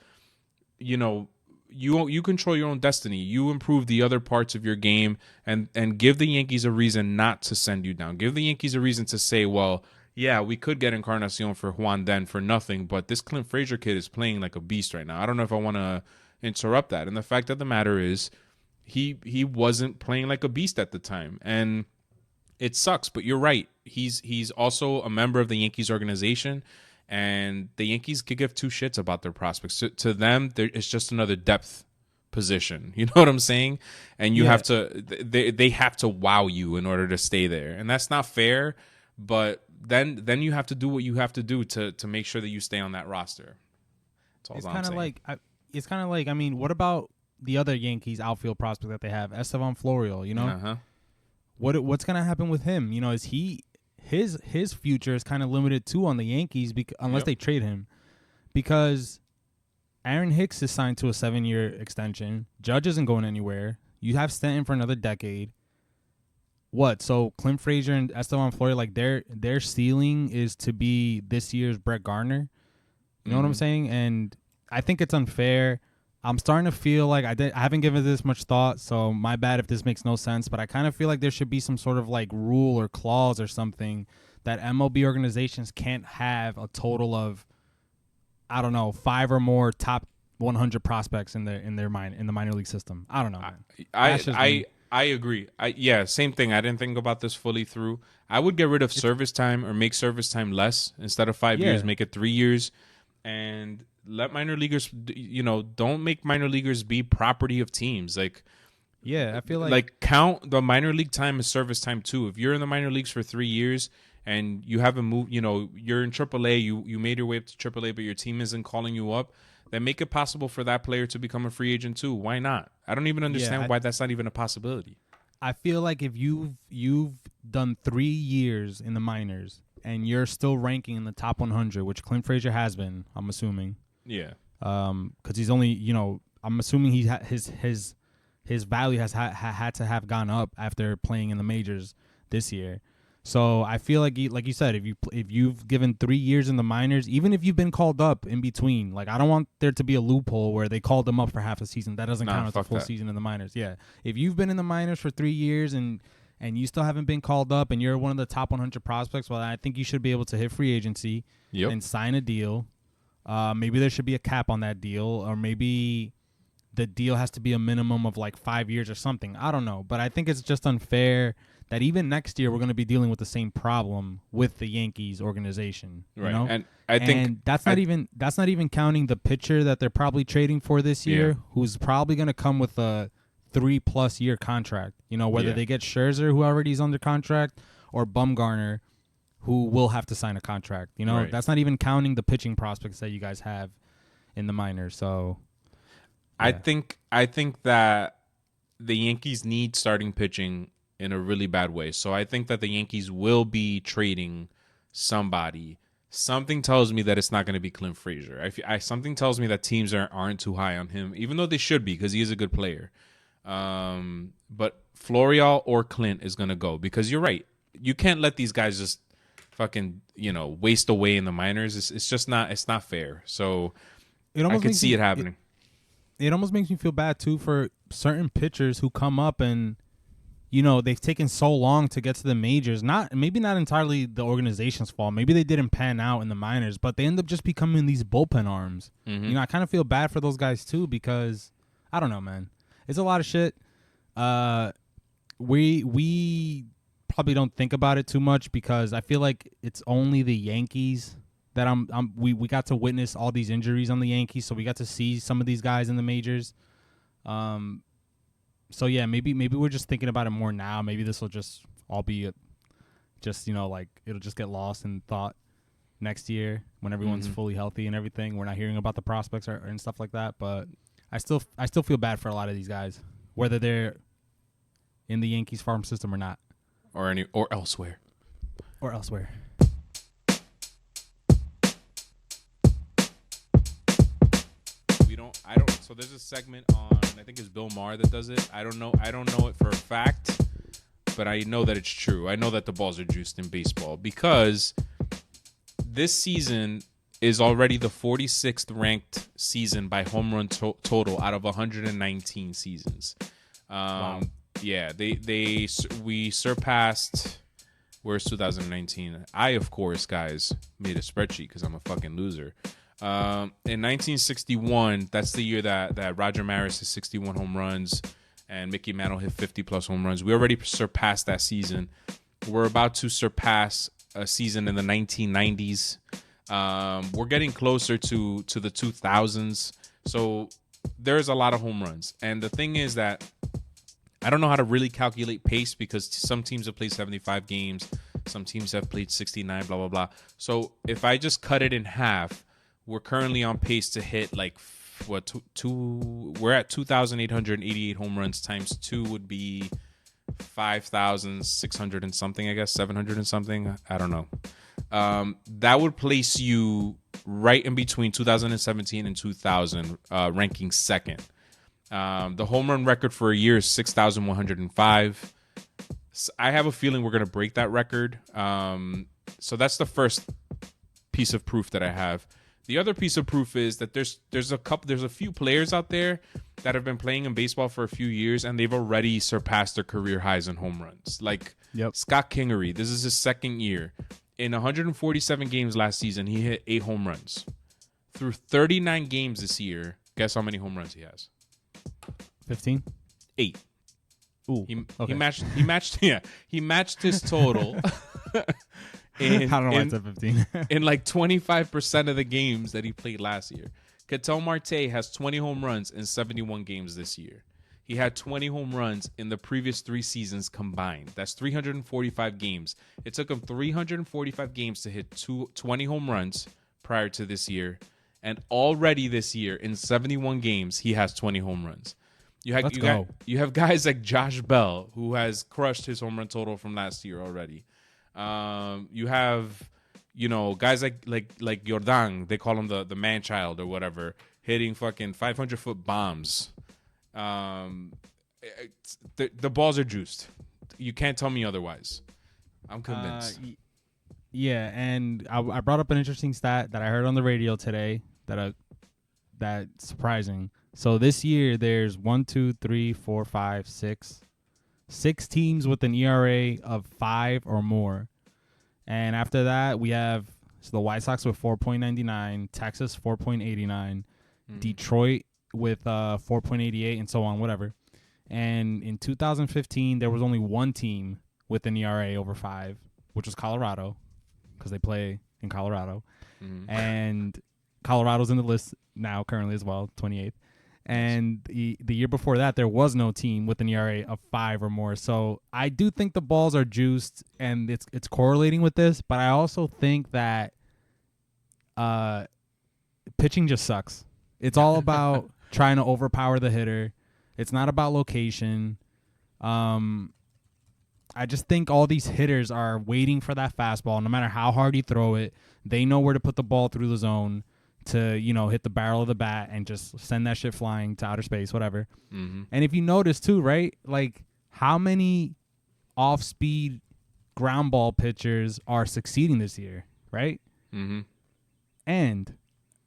you know, you control your own destiny. You improve the other parts of your game and give the Yankees a reason not to send you down. Give the Yankees a reason to say, well, yeah, we could get Encarnacion for Juan Den for nothing, but this Clint Frazier kid is playing like a beast right now. I don't know if I want to interrupt that. And the fact of the matter is he wasn't playing like a beast at the time. And it sucks, but you're right. He's also a member of the Yankees organization, and the Yankees could give two shits about their prospects. To them, it's just another depth position. You know what I'm saying? And you have to, they have to wow you in order to stay there, and that's not fair. But then you have to do what you have to do to make sure that you stay on that roster. That's all it's I'm saying. It's kind of like, I mean, what about the other Yankees outfield prospect that they have, Estevan Florial? You know, what's gonna happen with him? You know, is his future is kind of limited too on the Yankees unless they trade him, because Aaron Hicks is signed to a 7-year extension. Judge isn't going anywhere. You have Stanton for another decade. What? So Clint Frazier and Estevan Florial, like their ceiling is to be this year's Brett Gardner. You know what I'm saying? And I think it's unfair. I'm starting to feel like I haven't given this much thought, so my bad if this makes no sense, but I kind of feel like there should be some sort of like rule or clause or something that MLB organizations can't have a total of, I don't know, 5 or more top 100 prospects in the minor league system. I don't know. I agree. Same thing. I didn't think about this fully through. I would get rid of service time or make service time less. Instead of 5 years, make it 3 years, and let minor leaguers, you know, don't make minor leaguers be property of teams. Like, I feel like count the minor league time as service time too. If you're in the minor leagues for 3 years and you haven't moved, you know, you're in AAA, you made your way up to AAA, but your team isn't calling you up, then make it possible for that player to become a free agent too. Why not? I don't even understand why that's not even a possibility. I feel like if you've done 3 years in the minors and you're still ranking in the top 100, which Clint Frazier has been, I'm assuming. Yeah. Because he's only, you know, I'm assuming his value has had to have gone up after playing in the majors this year. So I feel like you said, if you've given 3 years in the minors, even if you've been called up in between, like I don't want there to be a loophole where they called them up for half a season. That doesn't count as a full season in the minors. Yeah. If you've been in the minors for 3 years and you still haven't been called up and you're one of the top 100 prospects, well, I think you should be able to hit free agency and sign a deal. Maybe there should be a cap on that deal, or maybe the deal has to be a minimum of like 5 years or something. I don't know, but I think it's just unfair that even next year we're going to be dealing with the same problem with the Yankees organization. Right. You know? And I think that's not even counting the pitcher that they're probably trading for this year, who's probably going to come with a 3+ year contract. You know, whether they get Scherzer, who already is under contract, or Bumgarner, who will have to sign a contract. You know, that's not even counting the pitching prospects that you guys have in the minors. So I think that the Yankees need starting pitching in a really bad way. So I think that the Yankees will be trading somebody. Something tells me that it's not going to be Clint Frazier. Something tells me that teams aren't too high on him, even though they should be, because he is a good player. But Florial or Clint is going to go, because you're right. You can't let these guys just fucking, waste away in the minors. It's just not. It's not fair. So I could see it happening. It almost makes me feel bad too for certain pitchers who come up and, they've taken so long to get to the majors. Maybe not entirely the organization's fault. Maybe they didn't pan out in the minors, but they end up just becoming these bullpen arms. Mm-hmm. I kind of feel bad for those guys too, because I don't know, man. It's a lot of shit. We probably don't think about it too much, because I feel like it's only the Yankees that we got to witness all these injuries on the Yankees, so we got to see some of these guys in the majors. So yeah, maybe we're just thinking about it more now. Maybe this will just all be it'll just get lost in thought next year when everyone's fully healthy and everything. We're not hearing about the prospects and stuff like that, but I still feel bad for a lot of these guys, whether they're in the Yankees farm system or not, or elsewhere. So there's a segment on, I think it's Bill Maher that does it. I don't know it for a fact, but I know that it's true. I know that the balls are juiced in baseball, because this season is already the 46th ranked season by home run total out of 119 seasons. Wow. Yeah, we surpassed. Where's 2019? I, of course, guys, made a spreadsheet because I'm a fucking loser. In 1961, that's the year that Roger Maris hit 61 home runs and Mickey Mantle hit 50+ home runs. We already surpassed that season. We're about to surpass a season in the 1990s. We're getting closer to the 2000s. So there's a lot of home runs. And the thing is that I don't know how to really calculate pace, because some teams have played 75 games. Some teams have played 69, blah, blah, blah. So if I just cut it in half, we're currently on pace to hit we're at 2,888 home runs, times 2 would be 5,600 and something, I guess, 700 and something. I don't know. That would place you right in between 2017 and 2000, ranking second. The home run record for a year is 6,105. I have a feeling we're going to break that record. So that's the first piece of proof that I have. The other piece of proof is that there's a few players out there that have been playing in baseball for a few years, and they've already surpassed their career highs in home runs. Like Scott Kingery, this is his second year. In 147 games last season, he hit 8 home runs. Through 39 games this year, guess how many home runs he has? 15? 8. Ooh, He matched his total. I don't know why it's at 15. In like 25% of the games that he played last year. Ketel Marte has 20 home runs in 71 games this year. He had 20 home runs in the previous 3 seasons combined. That's 345 games. It took him 345 games to hit 20 home runs prior to this year. And already this year, in 71 games, he has 20 home runs. You have guys like Josh Bell, who has crushed his home run total from last year already. You have, guys like Jordan, they call him the man child or whatever, hitting fucking 500-foot bombs. The balls are juiced. You can't tell me otherwise. I'm convinced. Yeah, and I brought up an interesting stat that I heard on the radio today that's surprising. So this year there's 6 teams with an ERA of 5 or more. And after that, we have the White Sox with 4.99, Texas 4.89, Detroit with 4.88, and so on, whatever. And in 2015, there was only one team with an ERA over 5, which was Colorado, because they play in Colorado. And Colorado's in the list now currently as well, 28th. And the year before that, there was no team with an ERA of 5 or more. So I do think the balls are juiced, and it's correlating with this. But I also think that pitching just sucks. It's all about trying to overpower the hitter. It's not about location. I just think all these hitters are waiting for that fastball. No matter how hard you throw it, they know where to put the ball through the zone to, hit the barrel of the bat and just send that shit flying to outer space, whatever. And if you notice too, right, like how many off-speed ground ball pitchers are succeeding this year, right? And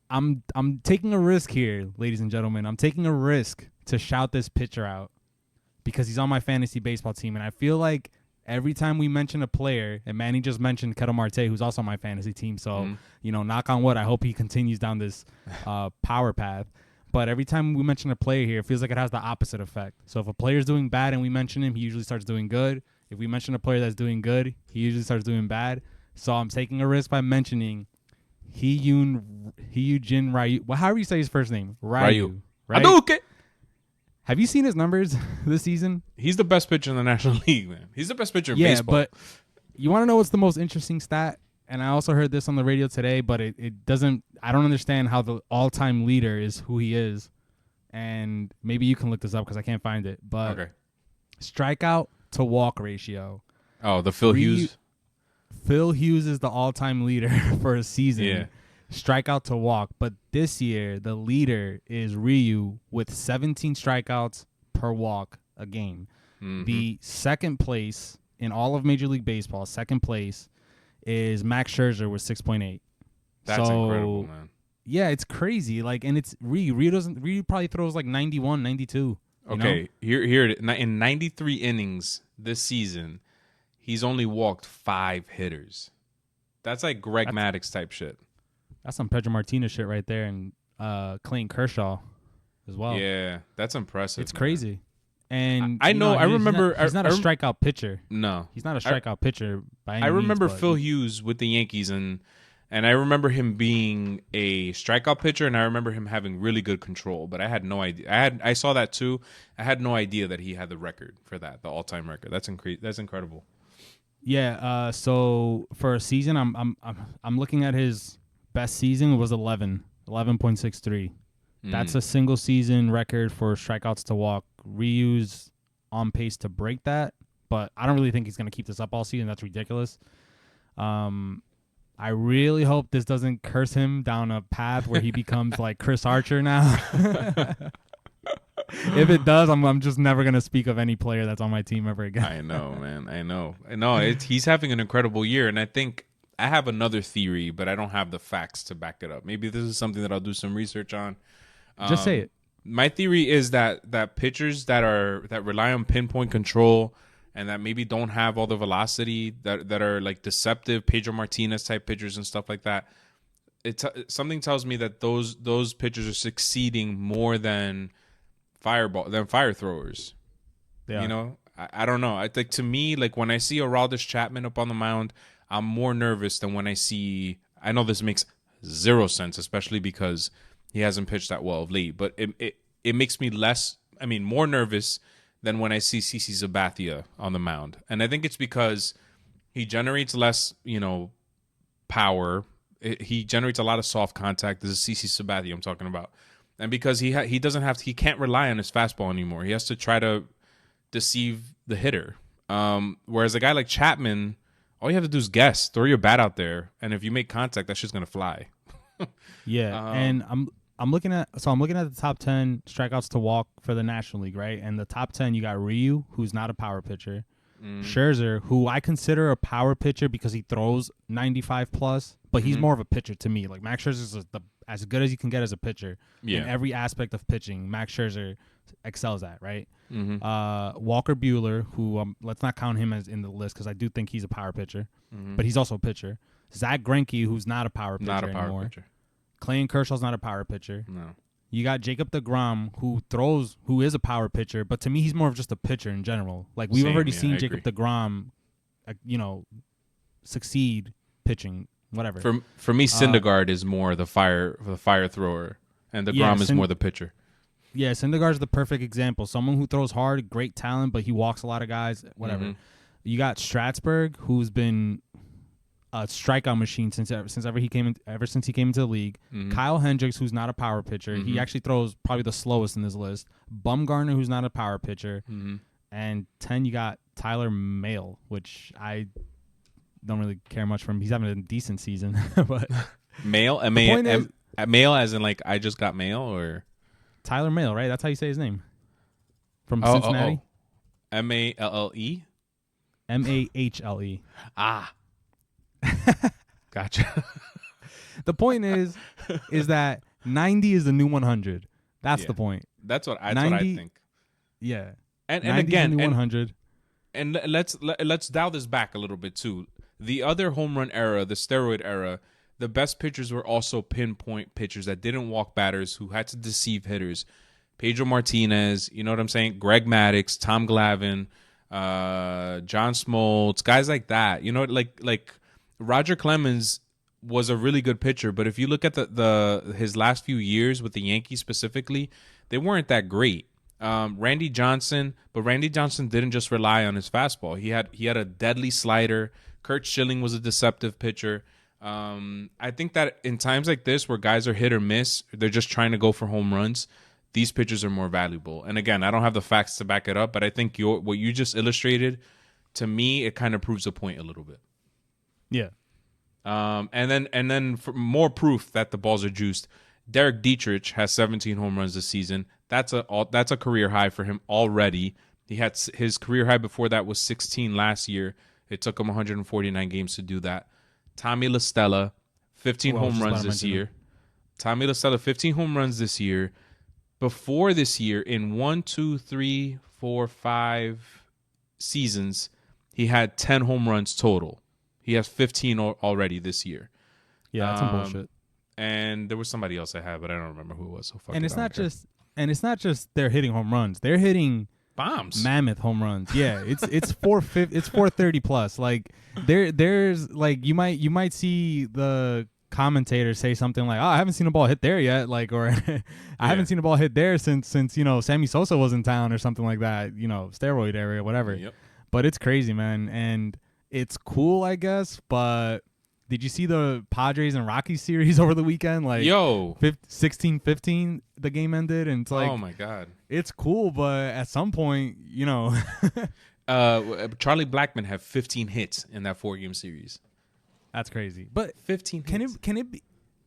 I'm taking a risk here, ladies and gentlemen. I'm taking a risk to shout this pitcher out because he's on my fantasy baseball team, and I feel like every time we mention a player, and Manny just mentioned Ketel Marte, who's also on my fantasy team, so, knock on wood, I hope he continues down this power path. But every time we mention a player here, it feels like it has the opposite effect. So if a player's doing bad and we mention him, he usually starts doing good. If we mention a player that's doing good, he usually starts doing bad. So I'm taking a risk by mentioning Hyunjin Ryu. Well, how do you say his first name? Ryu. Right? Hadouken! Have you seen his numbers this season? He's the best pitcher in the National League, man. He's the best pitcher in baseball. Yeah, but you want to know what's the most interesting stat? And I also heard this on the radio today, but it doesn't – I don't understand how the all-time leader is who he is. And maybe you can look this up because I can't find it. But strikeout to walk ratio. Oh, the Phil Hughes? Phil Hughes is the all-time leader for a season. Yeah. Strikeout to walk. But this year, the leader is Ryu with 17 strikeouts per walk a game. The second place in all of Major League Baseball, second place, is Max Scherzer with 6.8. That's incredible, man. Yeah, it's crazy. Like, and it's Ryu. Ryu probably throws like 91, 92. Okay, here it is. In 93 innings this season, he's only walked 5 hitters. That's like Greg Maddux type shit. That's some Pedro Martinez shit right there, and Clayton Kershaw as well. Yeah, that's impressive. It's crazy. And I know. I remember. He's not a strikeout pitcher. No, he's not a strikeout pitcher by any means. I remember Phil Hughes with the Yankees, and I remember him being a strikeout pitcher, and I remember him having really good control. But I had no idea. I saw that too. I had no idea that he had the record for that, the all-time record. That's incredible. Yeah. So for a season, I'm looking at his best season was 11.63. That's a single season record for strikeouts to walk. Ryu's on pace to break that, but I don't really think he's going to keep this up all season. That's ridiculous. I really hope this doesn't curse him down a path where he becomes like Chris Archer now. If it does, I'm just never going to speak of any player that's on my team ever again. I know, man. I know. He's having an incredible year, and I think I have another theory, but I don't have the facts to back it up. Maybe this is something that I'll do some research on. Just say it. My theory is that pitchers that rely on pinpoint control and that maybe don't have all the velocity that are like deceptive Pedro Martinez type pitchers and stuff like that. Something tells me that those pitchers are succeeding more than fire throwers. Yeah. I don't know. I think to me, like when I see Aroldis Chapman up on the mound, I'm more nervous than when I see. I know this makes zero sense, especially because he hasn't pitched that well of late, but it makes me more nervous than when I see CC Sabathia on the mound. And I think it's because he generates less, power. He generates a lot of soft contact. This is CC Sabathia I'm talking about. And because he can't rely on his fastball anymore. He has to try to deceive the hitter. Whereas a guy like Chapman, all you have to do is guess, throw your bat out there, and if you make contact, that shit's gonna fly. Yeah, and I'm looking at the top 10 strikeouts to walk for the National League, right? And the top 10, you got Ryu, who's not a power pitcher, Scherzer, who I consider a power pitcher because he throws 95 plus, but he's more of a pitcher to me. Like Max Scherzer is as good as you can get as a pitcher in every aspect of pitching. Max Scherzer excels at, right? Walker Buehler, who let's not count him as in the list because I do think he's a power pitcher, but he's also a pitcher. Zach Greinke, who's not a power pitcher anymore. Pitcher. Clayton Kershaw's not a power pitcher. No. You got Jacob deGrom, who is a power pitcher, but to me, he's more of just a pitcher in general. Like we've already seen Jacob deGrom succeed pitching, whatever. For me, Syndergaard is more the fire thrower, and DeGrom is more the pitcher. Yeah, Syndergaard's the perfect example. Someone who throws hard, great talent, but he walks a lot of guys, whatever. Mm-hmm. You got Strasburg, who's been a strikeout machine since he came into the league. Mm-hmm. Kyle Hendricks, who's not a power pitcher. Mm-hmm. He actually throws probably the slowest in this list. Bumgarner, who's not a power pitcher. Mm-hmm. And 10, you got Tyler Mahle, which I don't really care much for him. He's having a decent season. But Mahle? Mahle as in like I just got mail, or? Tyler Mahle, right? That's how you say his name. From Cincinnati. Malle? Mahle. Ah. Gotcha. The point is that 90 is the new 100. That's the point. That's what I think. Yeah. And again, the new 100. And let's dial this back a little bit too. The other home run era, the steroid era, the best pitchers were also pinpoint pitchers that didn't walk batters, who had to deceive hitters. Pedro Martinez, you know what I'm saying? Greg Maddux, Tom Glavine, John Smoltz, guys like that. You know, like Roger Clemens was a really good pitcher, but if you look at his last few years with the Yankees specifically, they weren't that great. Randy Johnson didn't just rely on his fastball. He had a deadly slider. Curt Schilling was a deceptive pitcher. I think that in times like this where guys are hit or miss, they're just trying to go for home runs, these pitchers are more valuable. And again, I don't have the facts to back it up, but I think what you just illustrated, to me, it kind of proves a point a little bit. Yeah. And then for more proof that the balls are juiced, Derek Dietrich has 17 home runs this season. That's a career high for him already. He had his career high before that was 16 last year. It took him 149 games to do that. Tommy La Stella, 15 home runs this year. Tommy La Stella, 15 home runs this year. Before this year, in 1, 2, 3, 4, 5 seasons, he had 10 home runs total. He has 15 already this year. Yeah, that's some bullshit. And there was somebody else I had, but I don't remember who it was. So fuck. And it's not just they're hitting home runs. They're hitting bombs, mammoth home runs. Yeah, it's 430 plus. Like there's like you might see the commentator say something like, "Oh, I haven't seen a ball hit there yet," like, or I haven't seen a ball hit there since Sammy Sosa was in town or something like that. Steroid area, whatever. Yep. But it's crazy, man, and it's cool, I guess. But did you see the Padres and Rockies series over the weekend? Like, 16-15, the game ended, and it's like, oh my god, it's cool, but at some point, Charlie Blackmon had 15 hits in that 4-game series. That's crazy. But 15 hits.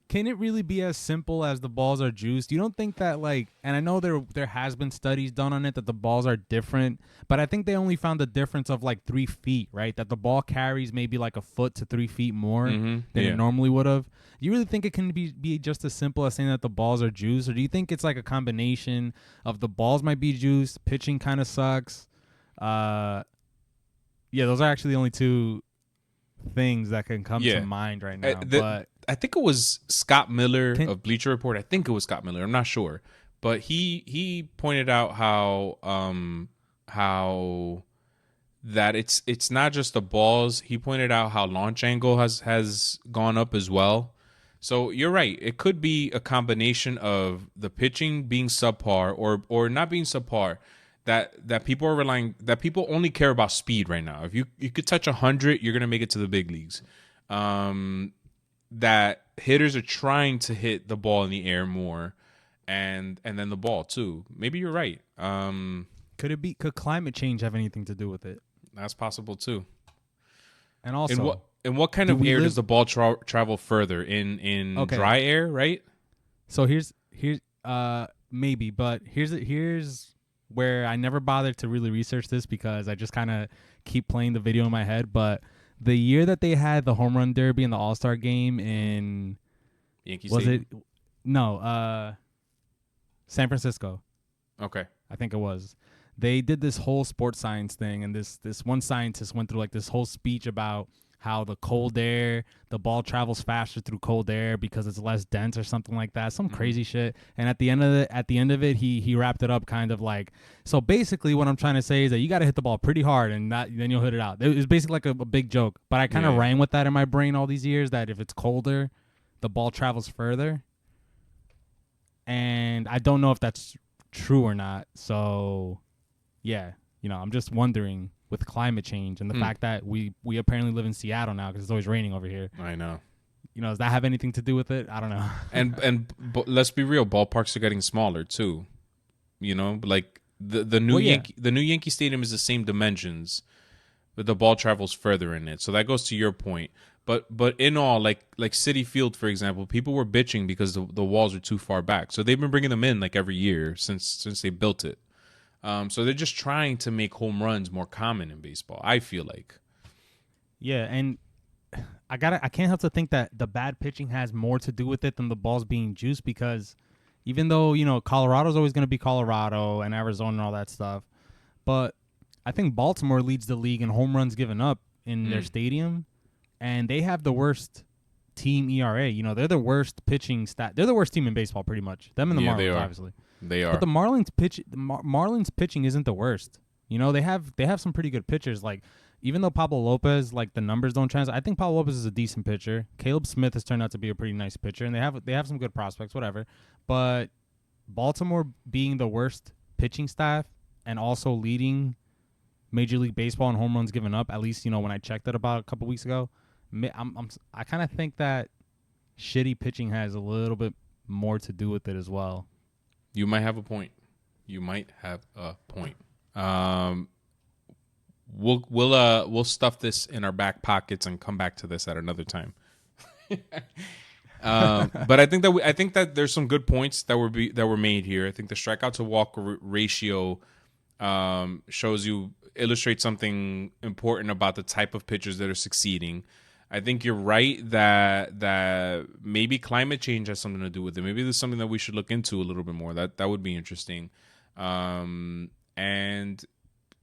Can it really be as simple as the balls are juiced? You don't think that, and I know there has been studies done on it that the balls are different, but I think they only found the difference of 3 feet, right? That the ball carries maybe a foot to 3 feet more than it normally would have. Do you really think it can be just as simple as saying that the balls are juiced, or do you think it's a combination of the balls might be juiced, pitching kind of sucks? Yeah, those are actually the only two things that can come to mind right now. But I think it was Scott Miller of Bleacher Report. I think it was Scott Miller. I'm not sure, but he pointed out how that it's not just the balls. He pointed out how launch angle has gone up as well. So you're right. It could be a combination of the pitching being subpar or not being subpar. That people are relying, that people only care about speed right now. If you could touch 100, you're gonna make it to the big leagues. That hitters are trying to hit the ball in the air more, and then the ball too. Maybe you're right. Could climate change have anything to do with it? That's possible too. And also, in what kind of air does the ball travel further? In dry air, right? So here's maybe, but here's where I never bothered to really research this because I just kind of keep playing the video in my head. But the year that they had the home run derby and the All-Star game in Yankee was Stadium? it no San Francisco. Okay. I think it was. They did this whole sports science thing, and this one scientist went through this whole speech about how the cold air, the ball travels faster through cold air because it's less dense or something like that. Some crazy shit. And at the end of it, he wrapped it up kind of like, so basically what I'm trying to say is that you got to hit the ball pretty hard and then you'll hit it out. It was basically like a big joke, but I kind of ran with that in my brain all these years, that if it's colder, the ball travels further. And I don't know if that's true or not. So yeah, I'm just wondering with climate change and the fact that we apparently live in Seattle now because it's always raining over here. I know. Does that have anything to do with it? I don't know. But let's be real, ballparks are getting smaller too. Like the new Yankee Stadium is the same dimensions, but the ball travels further in it. So that goes to your point. But in all, like Citi Field, for example, people were bitching because the walls are too far back. So they've been bringing them in like every year since they built it. So they're just trying to make home runs more common in baseball, I feel like. Yeah, and I can't help to think that the bad pitching has more to do with it than the balls being juiced, because even though, Colorado's always going to be Colorado and Arizona and all that stuff, but I think Baltimore leads the league in home runs given up in their stadium, and they have the worst team ERA. They're the worst pitching stat. They're the worst team in baseball, pretty much. Them and the Marlins, obviously. They are. But the Marlins pitching isn't the worst. They have some pretty good pitchers. Like, even though Pablo Lopez, like, the numbers don't translate, I think Pablo Lopez is a decent pitcher. Caleb Smith has turned out to be a pretty nice pitcher, and they have some good prospects, whatever. But Baltimore being the worst pitching staff and also leading Major League Baseball in home runs given up, at least, when I checked it about a couple weeks ago, I kind of think that shitty pitching has a little bit more to do with it as well. You might have a point. We'll stuff this in our back pockets and come back to this at another time. But I think that there's some good points that were made here. I think the strikeout to walk ratio illustrates something important about the type of pitchers that are succeeding. I think you're right that maybe climate change has something to do with it. Maybe there's something that we should look into a little bit more. That would be interesting. And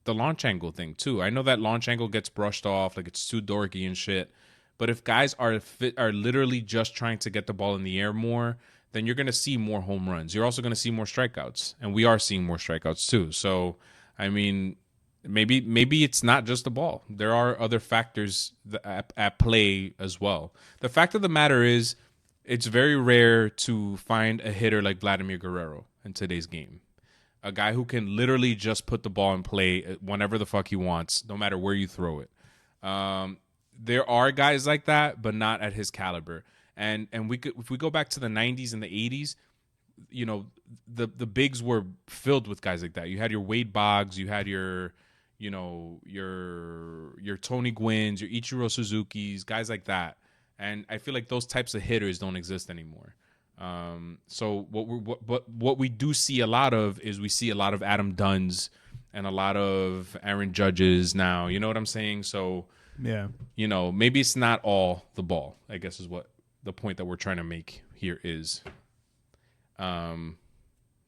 the launch angle thing too. I know that launch angle gets brushed off like it's too dorky and shit. But if guys are literally just trying to get the ball in the air more, then you're going to see more home runs. You're also going to see more strikeouts, and we are seeing more strikeouts too. So, I mean, maybe it's not just the ball. There are other factors at play as well. The fact of the matter is, it's very rare to find a hitter like Vladimir Guerrero in today's game. A guy who can literally just put the ball in play whenever the fuck he wants, no matter where you throw it. There are guys like that, but not at his caliber. And if we go back to the 90s and the 80s, the bigs were filled with guys like that. You had your Wade Boggs, you had your Tony Gwynns, your Ichiro Suzuki's, guys like that. And I feel like those types of hitters don't exist anymore. So what we do see a lot of is we see a lot of Adam Dunns and a lot of Aaron Judges now. You know what I'm saying? So yeah, maybe it's not all the ball, I guess is what the point that we're trying to make here is.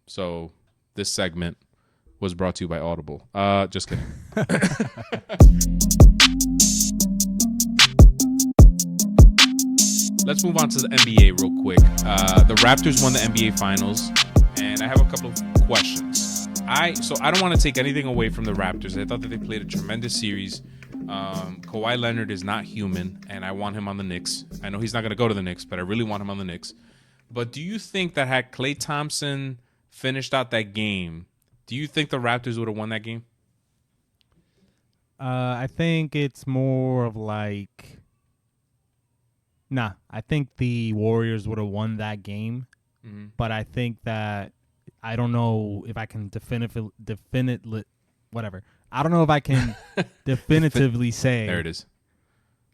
So this segment was brought to you by Audible. Just kidding. Let's move on to the NBA real quick. The Raptors won the NBA Finals, and I have a couple of questions. I don't want to take anything away from the Raptors. I thought that they played a tremendous series. Kawhi Leonard is not human, and I want him on the Knicks. I know he's not going to go to the Knicks, but I really want him on the Knicks. But do you think that had Klay Thompson finished out that game, do you think the Raptors would have won that game? I think it's more of like... Nah, I think the Warriors would have won that game. Mm-hmm. But I think that... I don't know if I can whatever. I don't know if I can definitively say... There it is.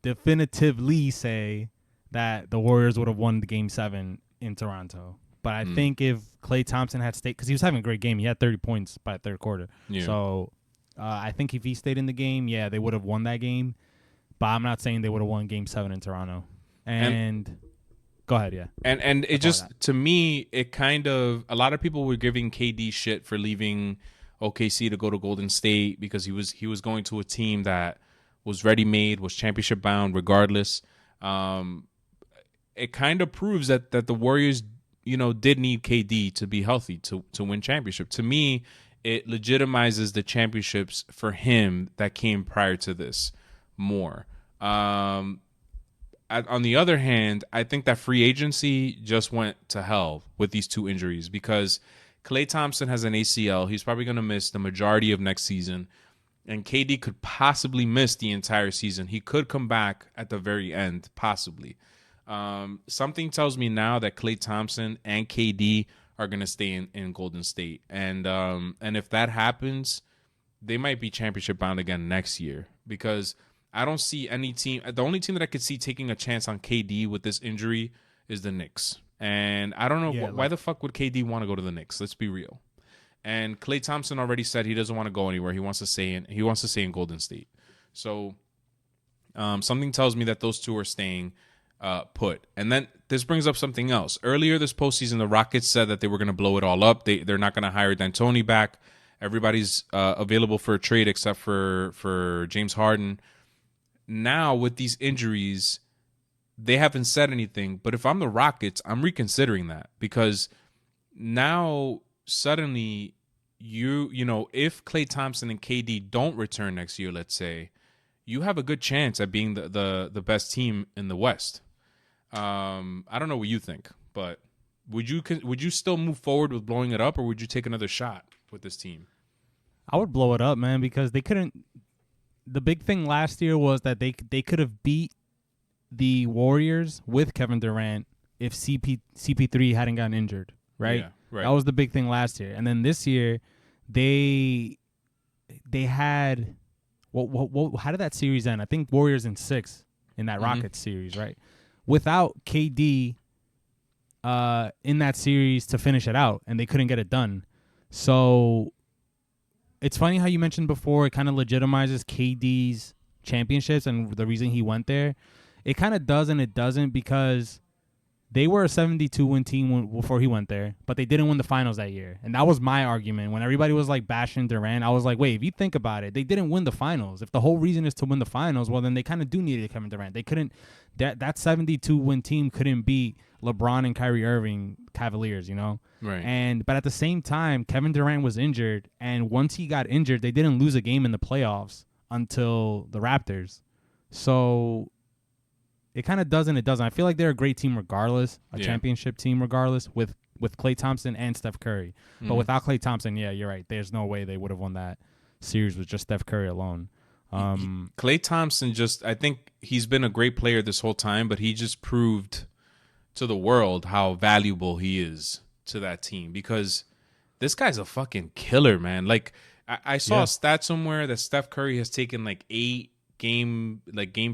Definitively say that the Warriors would have won the Game 7 in Toronto. But I think if Klay Thompson had stayed... Because he was having a great game. He had 30 points by the third quarter. Yeah. So I think if he stayed in the game, yeah, they would have won that game. But I'm not saying they would have won Game 7 in Toronto. And go ahead, yeah. And it just, to me, it kind of... A lot of people were giving KD shit for leaving OKC to go to Golden State because he was going to a team that was ready-made, was championship-bound regardless. It kind of proves that the Warriors, did need KD to be healthy to win championship. To me, it legitimizes the championships for him that came prior to this more. On the other hand, I think that free agency just went to hell with these two injuries because Klay Thompson has an ACL. He's probably going to miss the majority of next season. And KD could possibly miss the entire season. He could come back at the very end, possibly. Something tells me now that Klay Thompson and KD are going to stay in Golden State. And if that happens, they might be championship bound again next year because I don't see any team. The only team that I could see taking a chance on KD with this injury is the Knicks. And I don't know why the fuck would KD want to go to the Knicks? Let's be real. And Klay Thompson already said he doesn't want to go anywhere. He wants to stay in Golden State. So something tells me that those two are staying put. And then this brings up something else. Earlier this postseason, the Rockets said that they were going to blow it all up. They're not going to hire D'Antoni back. Everybody's available for a trade except for James Harden. Now with these injuries, they haven't said anything. But if I'm the Rockets, I'm reconsidering that because now suddenly if Klay Thompson and KD don't return next year, let's say, you have a good chance at being the best team in the West. I don't know what you think, but would you still move forward with blowing it up, or would you take another shot with this team? I would blow it up, man, because they couldn't. The big thing last year was that they could have beat the Warriors with Kevin Durant if CP3 hadn't gotten injured, right? Yeah, right. That was the big thing last year, and then this year they had. How did that series end? I think Warriors in 6 in that Rockets series, right? Without KD in that series to finish it out, and they couldn't get it done. So it's funny how you mentioned before it kind of legitimizes KD's championships and the reason he went there. It kind of does and it doesn't because they were a 72-win team before he went there, but they didn't win the finals that year. And that was my argument. When everybody was like bashing Durant, I was like, wait, if you think about it, they didn't win the finals. If the whole reason is to win the finals, well, then they kind of do need Kevin Durant. They couldn't, that 72-win team couldn't beat LeBron and Kyrie Irving Cavaliers, Right. But at the same time, Kevin Durant was injured. And once he got injured, they didn't lose a game in the playoffs until the Raptors. So it kind of does and it doesn't. I feel like they're a great team regardless, a championship team regardless, with Klay Thompson and Steph Curry. But without Klay Thompson, yeah, you're right. There's no way they would have won that series with just Steph Curry alone. Klay Thompson I think he's been a great player this whole time, but he just proved to the world how valuable he is to that team because this guy's a fucking killer, man. Like I saw a stat somewhere that Steph Curry has taken like 8 game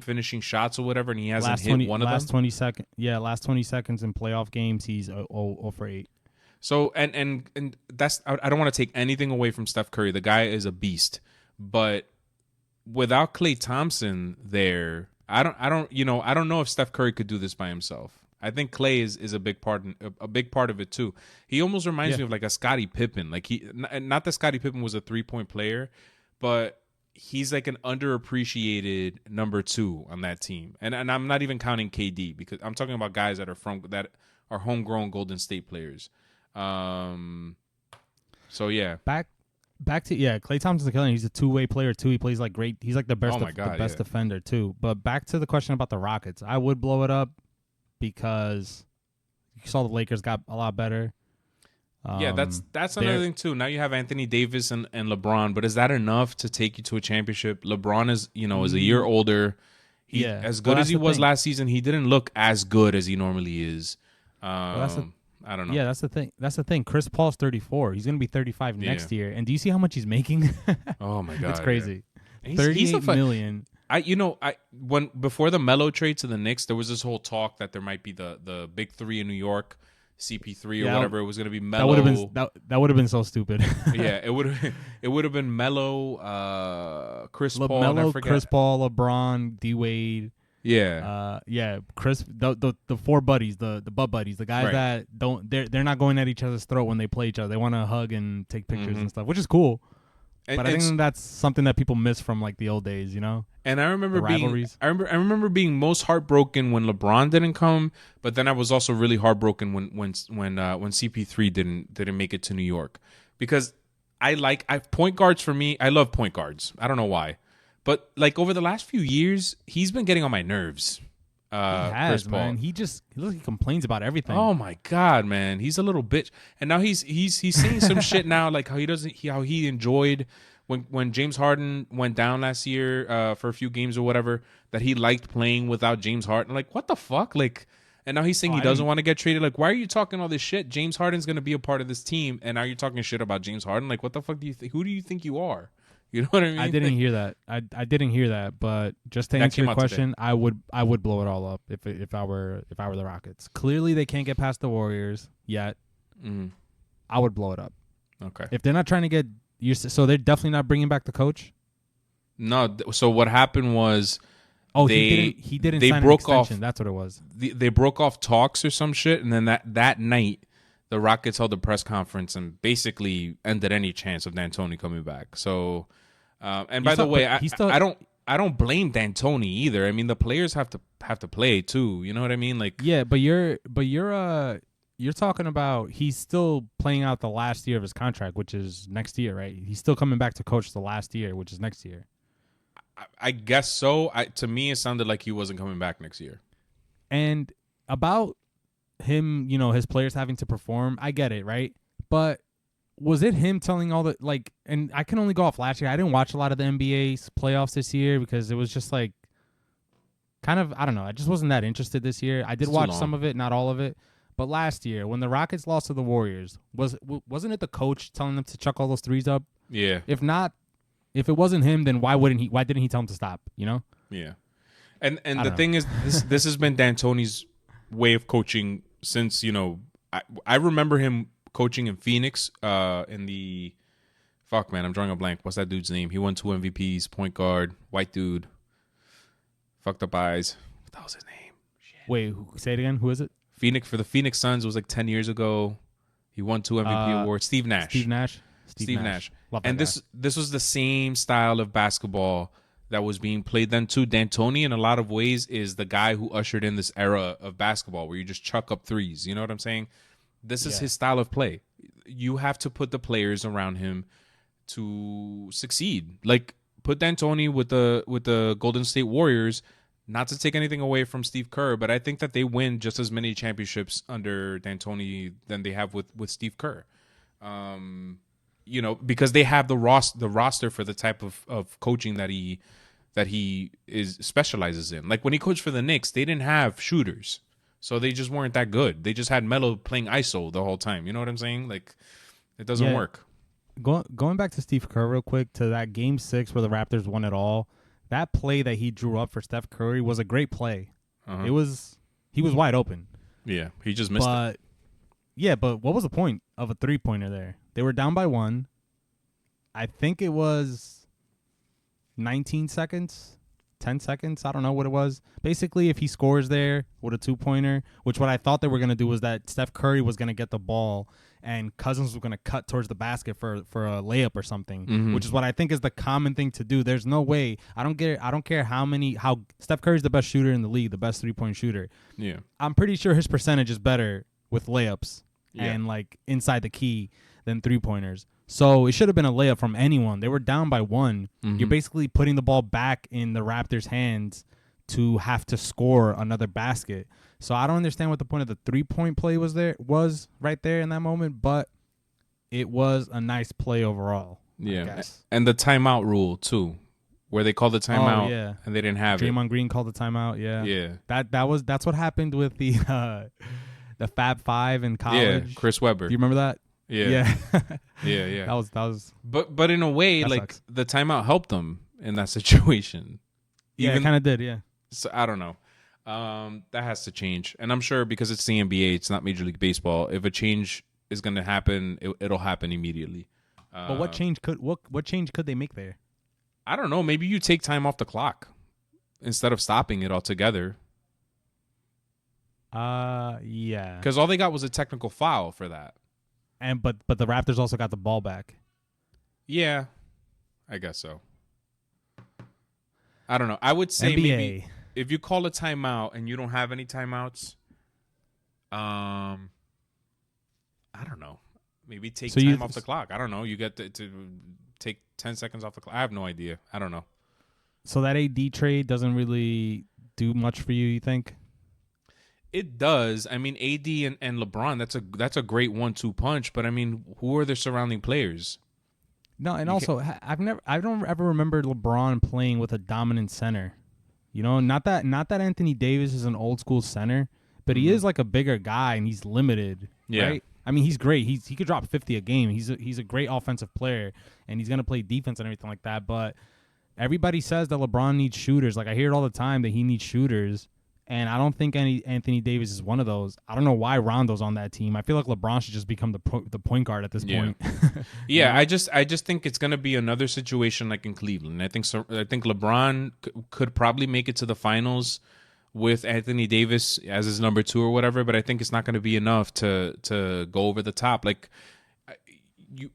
finishing shots or whatever, and he hasn't hit one of them. Last 20 seconds in playoff games, he's 0 for 8. So and that's I don't want to take anything away from Steph Curry. The guy is a beast, but without Klay Thompson there, I don't know if Steph Curry could do this by himself. I think Klay is a big part of it too. He almost reminds me of like a Scottie Pippen. Like not that Scottie Pippen was a 3-point player, but he's like an underappreciated number 2 on that team. And I'm not even counting KD because I'm talking about guys that are homegrown Golden State players. So yeah. Back to Klay Thompson's a killer. He's a two-way player too. He plays like great. He's like the best best defender too. But back to the question about the Rockets. I would blow it up because you saw the Lakers got a lot better. That's another thing too. Now you have Anthony Davis and LeBron, but is that enough to take you to a championship? LeBron is a year older. As good as he was last season, he didn't look as good as he normally is. I don't know. Yeah, that's the thing. That's the thing. Chris Paul's 34. He's going to be 35 next year. And do you see how much he's making? Oh my God, it's crazy. Yeah. $38 million. Before the Melo trade to the Knicks, there was this whole talk that there might be the big 3 in New York. CP3 or whatever, it was going to be Melo. That would have been so stupid. Yeah, it would have been Melo, Chris Paul, Melo, Chris Paul, LeBron, D Wade. Yeah, Chris, the 4 buddies, the butt buddies, the guys that they're not going at each other's throat when they play each other. They want to hug and take pictures and stuff, which is cool. But I think that's something that people miss from like the old days, you know. And I remember I remember being most heartbroken when LeBron didn't come, but then I was also really heartbroken when CP3 didn't make it to New York, because I point guards for me. I love point guards. I don't know why, but like over the last few years, he's been getting on my nerves. He has, man. He complains about everything. Oh my God, man, he's a little bitch. And now he's saying some shit now, like how he enjoyed when James Harden went down last year for a few games or whatever, that he liked playing without James Harden. Like, what the fuck? Like, and now he's saying he doesn't want to get traded. Like, why are you talking all this shit? James Harden's gonna be a part of this team, and now you're talking shit about James Harden. Like, what the fuck do you think? Who do you think you are? You know what I mean? I didn't hear that. I didn't hear that. But just to answer your question, I would blow it all up if I were the Rockets. Clearly, they can't get past the Warriors yet. I would blow it up. Okay. If they're not trying to get so they're definitely not bringing back the coach. No. So what happened was, he didn't. They sign broke an extension. That's what it was. They broke off talks or some shit, and then that night, the Rockets held a press conference and basically ended any chance of D'Antoni coming back. So. And by the way, I don't blame D'Antoni either. I mean, the players have to play too. You know what I mean? Like, yeah, but you're talking about he's still playing out the last year of his contract, which is next year, right? He's still coming back to coach the last year, which is next year. I guess so. To me, it sounded like he wasn't coming back next year. And about him, you know, his players having to perform, I get it, right? But was it him telling all the, like, and I can only go off last year. I didn't watch a lot of the NBA's playoffs this year because it was just like kind of, I don't know. I just wasn't that interested this year. I did watch some of it, not all of it. But last year, when the Rockets lost to the Warriors, wasn't it the coach telling them to chuck all those threes up? Yeah. If it wasn't him, then why didn't he tell him to stop, you know? Yeah. And the thing is, this has been D'Antoni's way of coaching since, you know, I remember him coaching in Phoenix in the fuck, man, I'm drawing a blank. What's that dude's name? He won 2 MVPs, point guard, white dude, fucked up eyes. What the hell's his name? Shit. Wait, say it again. Who is it? For the Phoenix Suns. It was like 10 years ago. He won 2 MVP awards. Steve Nash. Steve Nash. And this was the same style of basketball that was being played then too. D'Antoni, in a lot of ways, is the guy who ushered in this era of basketball where you just chuck up threes. You know what I'm saying? This is his style of play. You have to put the players around him to succeed. Like, put D'Antoni with the Golden State Warriors, not to take anything away from Steve Kerr, but I think that they win just as many championships under D'Antoni than they have with Steve Kerr. You know, because they have the roster for the type of coaching that he specializes in. Like when he coached for the Knicks, they didn't have shooters. So they just weren't that good. They just had Melo playing ISO the whole time. You know what I'm saying? Like, it doesn't work. Going back to Steve Kerr real quick, to that Game 6 where the Raptors won it all, that play that he drew up for Steph Curry was a great play. He was wide open. Yeah, he just missed it. Yeah, but what was the point of a three-pointer there? They were down by 1. I think it was 19 seconds. 10 seconds. I don't know what it was. Basically, if he scores there with a 2-pointer, which what I thought they were going to do was that Steph Curry was going to get the ball and Cousins was going to cut towards the basket for a layup or something, which is what I think is the common thing to do. There's no way. I don't care how Steph Curry's the best shooter in the league, the best 3-point shooter. Yeah. I'm pretty sure his percentage is better with layups and like inside the key than 3-pointers. So it should have been a layup from anyone. They were down by 1. You're basically putting the ball back in the Raptors' hands to have to score another basket. So I don't understand what the point of the 3-point play was right there in that moment, but it was a nice play overall. Yeah. And the timeout rule too, where they called the timeout and they didn't have Draymond Green called the timeout. Yeah. Yeah. That's what happened with the Fab Five in college. Yeah. Chris Webber. Do you remember that? Yeah. Yeah. That was. But in a way, like sucks. The timeout helped them in that situation. Yeah, it kind of did. Yeah. So I don't know. That has to change, and I'm sure because it's the NBA, it's not Major League Baseball. If a change is going to happen, it'll happen immediately. But what change could they make there? I don't know. Maybe you take time off the clock instead of stopping it altogether. Yeah. Because all they got was a technical foul for that. But the Raptors also got the ball back. Yeah. I guess so. I don't know. I would say NBA. maybe if you call a timeout and you don't have any timeouts, I don't know. Maybe take time off the clock. I don't know. You get to take 10 seconds off the clock. I have no idea. I don't know. So that AD trade doesn't really do much for you, you think? It does. I mean, AD and LeBron, that's a great 1-2 punch. But I mean, who are their surrounding players? No, and also I don't ever remember LeBron playing with a dominant center. You know, not that Anthony Davis is an old school center, but he is like a bigger guy and he's limited. Yeah. Right? I mean, he's great. He could drop 50 a game. He's a great offensive player and he's gonna play defense and everything like that. But everybody says that LeBron needs shooters. Like I hear it all the time that he needs shooters. And I don't think Anthony Davis is one of those. I don't know why Rondo's on that team. I feel like LeBron should just become the point guard at this point. Yeah, I just think it's gonna be another situation like in Cleveland. I think LeBron could probably make it to the finals with Anthony Davis as his number 2 or whatever. But I think it's not going to be enough to go over the top. Like to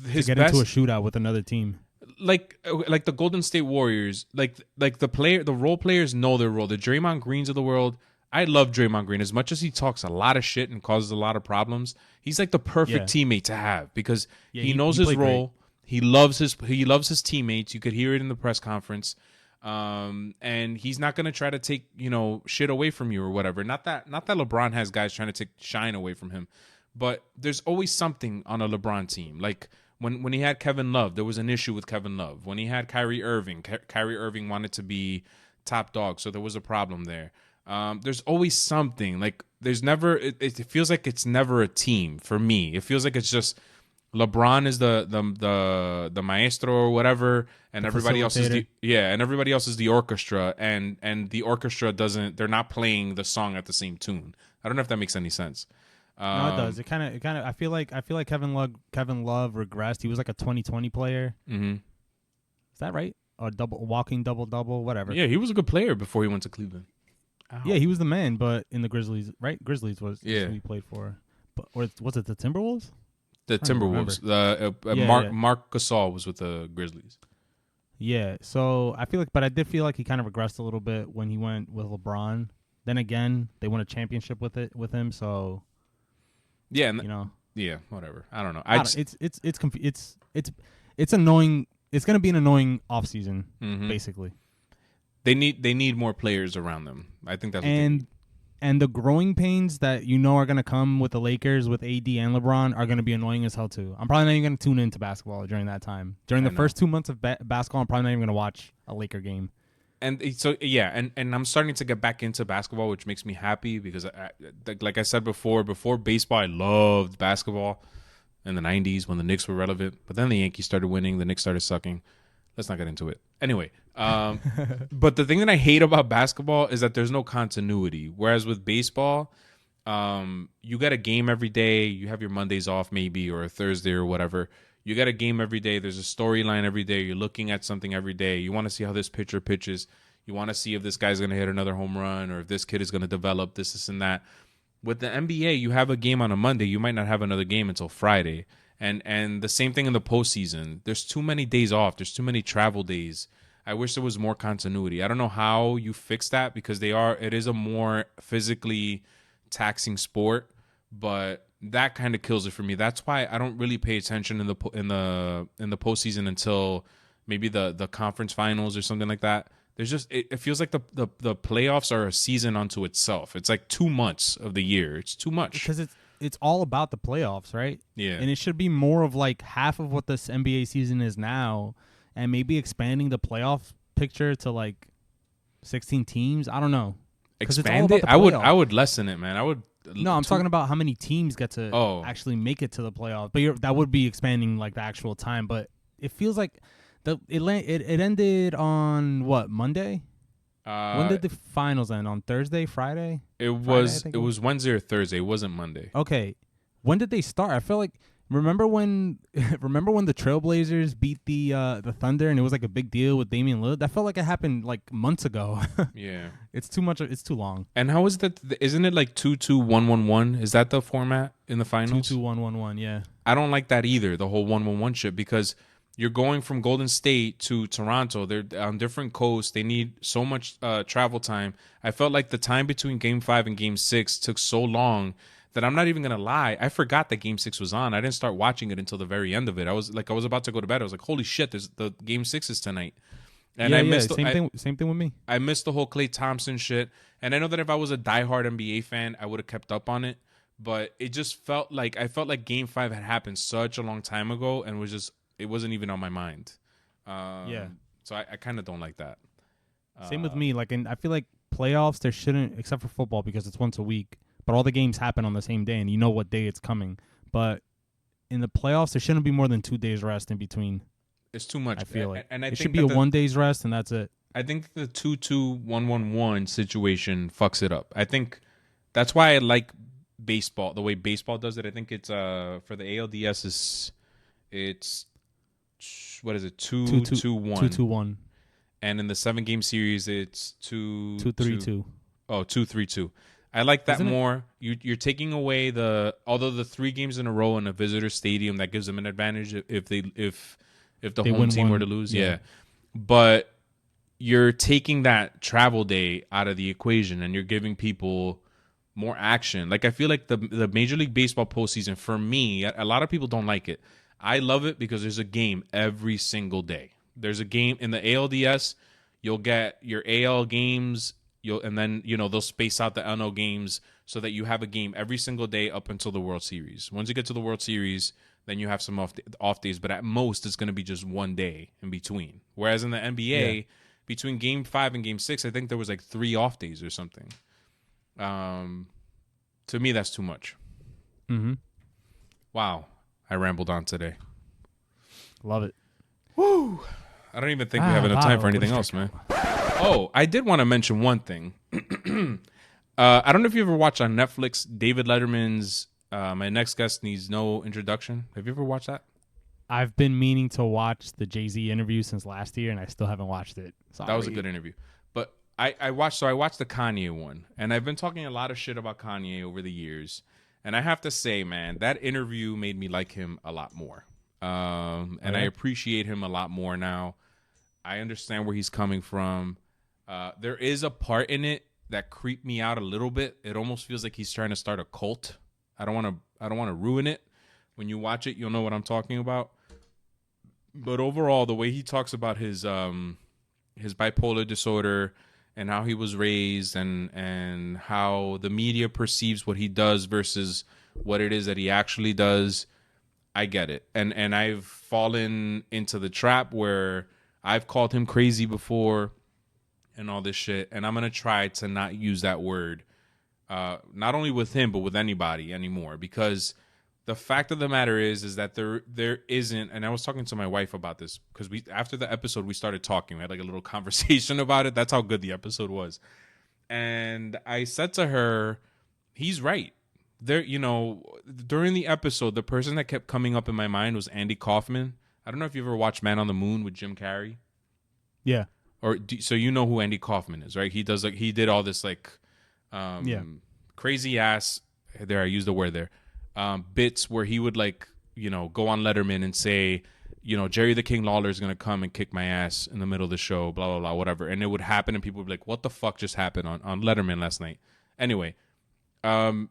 get into a shootout with another team. Like the Golden State Warriors, like the role players know their role. The Draymond Greens of the world. I love Draymond Green as much as he talks a lot of shit and causes a lot of problems. He's like the perfect teammate to have because he knows his role. Great. He loves his teammates. You could hear it in the press conference. And he's not gonna try to take shit away from you or whatever. Not that LeBron has guys trying to take shine away from him, but there's always something on a LeBron team. Like when he had Kevin Love, there was an issue with Kevin Love. When he had Kyrie Irving, Kyrie Irving wanted to be top dog, so there was a problem there. There's always something. Like there's never. It feels like it's never a team for me. It feels like it's just LeBron is the maestro or whatever, and everybody else is everybody else is the orchestra, and the orchestra doesn't. They're not playing the song at the same tune. I don't know if that makes any sense. No, it does. It kind of. I feel like Kevin Love regressed. He was like a 2020 player. Mm-hmm. Is that right? Or walking double, whatever. Yeah, he was a good player before he went to Cleveland. Ow. Yeah, he was the man, but in the Grizzlies, right? Grizzlies was who he played for. But or was it the Timberwolves? The Timberwolves. Mark Gasol was with the Grizzlies. Yeah, so I feel like, but I did feel like he kind of regressed a little bit when he went with LeBron. Then again, they won a championship with him. So yeah, whatever. I don't know. It's annoying. It's going to be an annoying offseason, basically. They need more players around them. I think that's what they need. And the growing pains that are going to come with the Lakers with AD and LeBron are going to be annoying as hell too. I'm probably not even going to tune into basketball during that time. During the first 2 months of basketball, I'm probably not even going to watch a Laker game. And so and I'm starting to get back into basketball, which makes me happy because like I said before baseball, I loved basketball in the 90s when the Knicks were relevant. But then the Yankees started winning, the Knicks started sucking. Let's not get into it. Anyway, but the thing that I hate about basketball is that there's no continuity. Whereas with baseball, you got a game every day. You have your Mondays off maybe or a Thursday or whatever. You got a game every day. There's a storyline every day. You're looking at something every day. You want to see how this pitcher pitches. You want to see if this guy's going to hit another home run or if this kid is going to develop this and that. With the NBA, you have a game on a Monday. You might not have another game until Friday. And the same thing in the postseason. There's too many days off. There's too many travel days. I wish there was more continuity. I don't know how you fix that because it is a more physically taxing sport, but that kind of kills it for me. That's why I don't really pay attention in the postseason until maybe the conference finals or something like that. There's just it feels like the playoffs are a season unto itself. It's like 2 months of the year. It's too much because it's all about the playoffs, right? Yeah, and it should be more of like half of what this NBA season is now, and maybe expanding the playoff picture to like 16 teams. I don't know. Expand it? I would lessen it, man. I would. No, I'm talking about how many teams get to actually make it to the playoffs. But that would be expanding like the actual time. But it feels like it ended on what, Monday? When did the finals end? On Thursday, Friday? It was Wednesday or Thursday. It wasn't Monday. Okay. When did they start? I feel like remember when the Trailblazers beat the Thunder and it was like a big deal with Damian Lillard? That felt like it happened like months ago. Yeah. It's too much. It's too long. And how is that? Isn't it like 2-2-1-1-1? Is that the format in the finals? 2-2-1-1-1, yeah. I don't like that either, the whole 1-1-1 shit, because You're going from Golden State to Toronto. They're on different coasts. They need so much travel time. I felt like the time between Game 5 and Game 6 took so long that I'm not even going to lie. I forgot that Game 6 was on. I didn't start watching it until the very end of it. I was about to go to bed. I was like, holy shit, the Game 6 is tonight. And I missed same thing with me. I missed the whole Klay Thompson shit. And I know that if I was a diehard NBA fan, I would have kept up on it. But it just felt like Game 5 had happened such a long time ago and it wasn't even on my mind. So I kind of don't like that. Same with me. Like, I feel like playoffs, there shouldn't, except for football because it's once a week, but all the games happen on the same day and you know what day it's coming. But in the playoffs, there shouldn't be more than 2 days rest in between. It's too much. I feel like. And I it think should be a 1 day's rest and that's it. I think the 2-2-1-1-1 situation fucks it up. I think that's why I like baseball, the way baseball does it. I think it's for the ALDS it's what is it? 2-2-1. 2-2-1. And in the 7-game series it's 2-3-2. Oh, 2-3-2. I like that Isn't more. You're taking away although the 3 games in a row in a visitor stadium, that gives them an advantage if the home team were to lose. Yeah. But you're taking that travel day out of the equation and you're giving people more action. Like, I feel like the Major League Baseball postseason, for me, a lot of people don't like it. I love it because there's a game every single day. There's a game in the ALDS. You'll get your AL games, and then they'll space out the NL games so that you have a game every single day up until the World Series. Once you get to the World Series, then you have some off days, but at most it's going to be just 1 day in between. Whereas in the NBA, between Game 5 and Game 6, I think there was like 3 off days or something. To me, that's too much. Mm-hmm. Wow. I rambled on today. Love it. Woo! I don't even think we have enough time for anything else, man. Oh, I did want to mention one thing. I don't know if you ever watched on Netflix David Letterman's My Next Guest Needs No Introduction. Have you ever watched that? I've been meaning to watch the Jay-Z interview since last year, and I still haven't watched it. Sorry. That was a good interview. But I watched the Kanye one, and I've been talking a lot of shit about Kanye over the years. And I have to say, man, that interview made me like him a lot more. And I appreciate him a lot more now. I understand where he's coming from. There is a part in it that creeped me out a little bit. It almost feels like he's trying to start a cult. I don't want to ruin it. When you watch it, you'll know what I'm talking about. But overall, the way he talks about his bipolar disorder and how he was raised and how the media perceives what he does versus what it is that he actually does, I get it. And I've fallen into the trap where I've called him crazy before and all this shit, and I'm going to try to not use that word, not only with him, but with anybody anymore, because the fact of the matter is that there isn't, and I was talking to my wife about this, because after the episode, we started talking. We had like a little conversation about it. That's how good the episode was. And I said to her, he's right. There, during the episode, the person that kept coming up in my mind was Andy Kaufman. I don't know if you ever watched Man on the Moon with Jim Carrey. Yeah. So you know who Andy Kaufman is, right? He did all this crazy ass. There, I used the word there. Bits where he would go on Letterman and say, Jerry the King Lawler is going to come and kick my ass in the middle of the show, blah, blah, blah, whatever. And it would happen and people would be like, what the fuck just happened on Letterman last night? Anyway, Kanye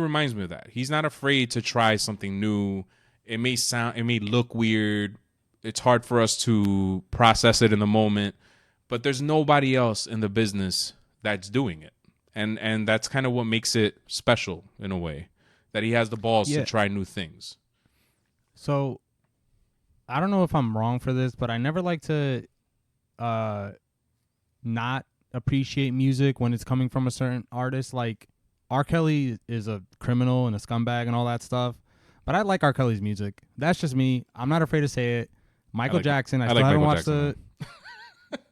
reminds me of that. He's not afraid to try something new. It may look weird. It's hard for us to process it in the moment, but there's nobody else in the business that's doing it. And that's kind of what makes it special in a way, that he has the balls to try new things. So I don't know if I'm wrong for this, but I never like to not appreciate music when it's coming from a certain artist. Like R. Kelly is a criminal and a scumbag and all that stuff, but I like R. Kelly's music. That's just me. I'm not afraid to say it. Michael Jackson, I still haven't watched the...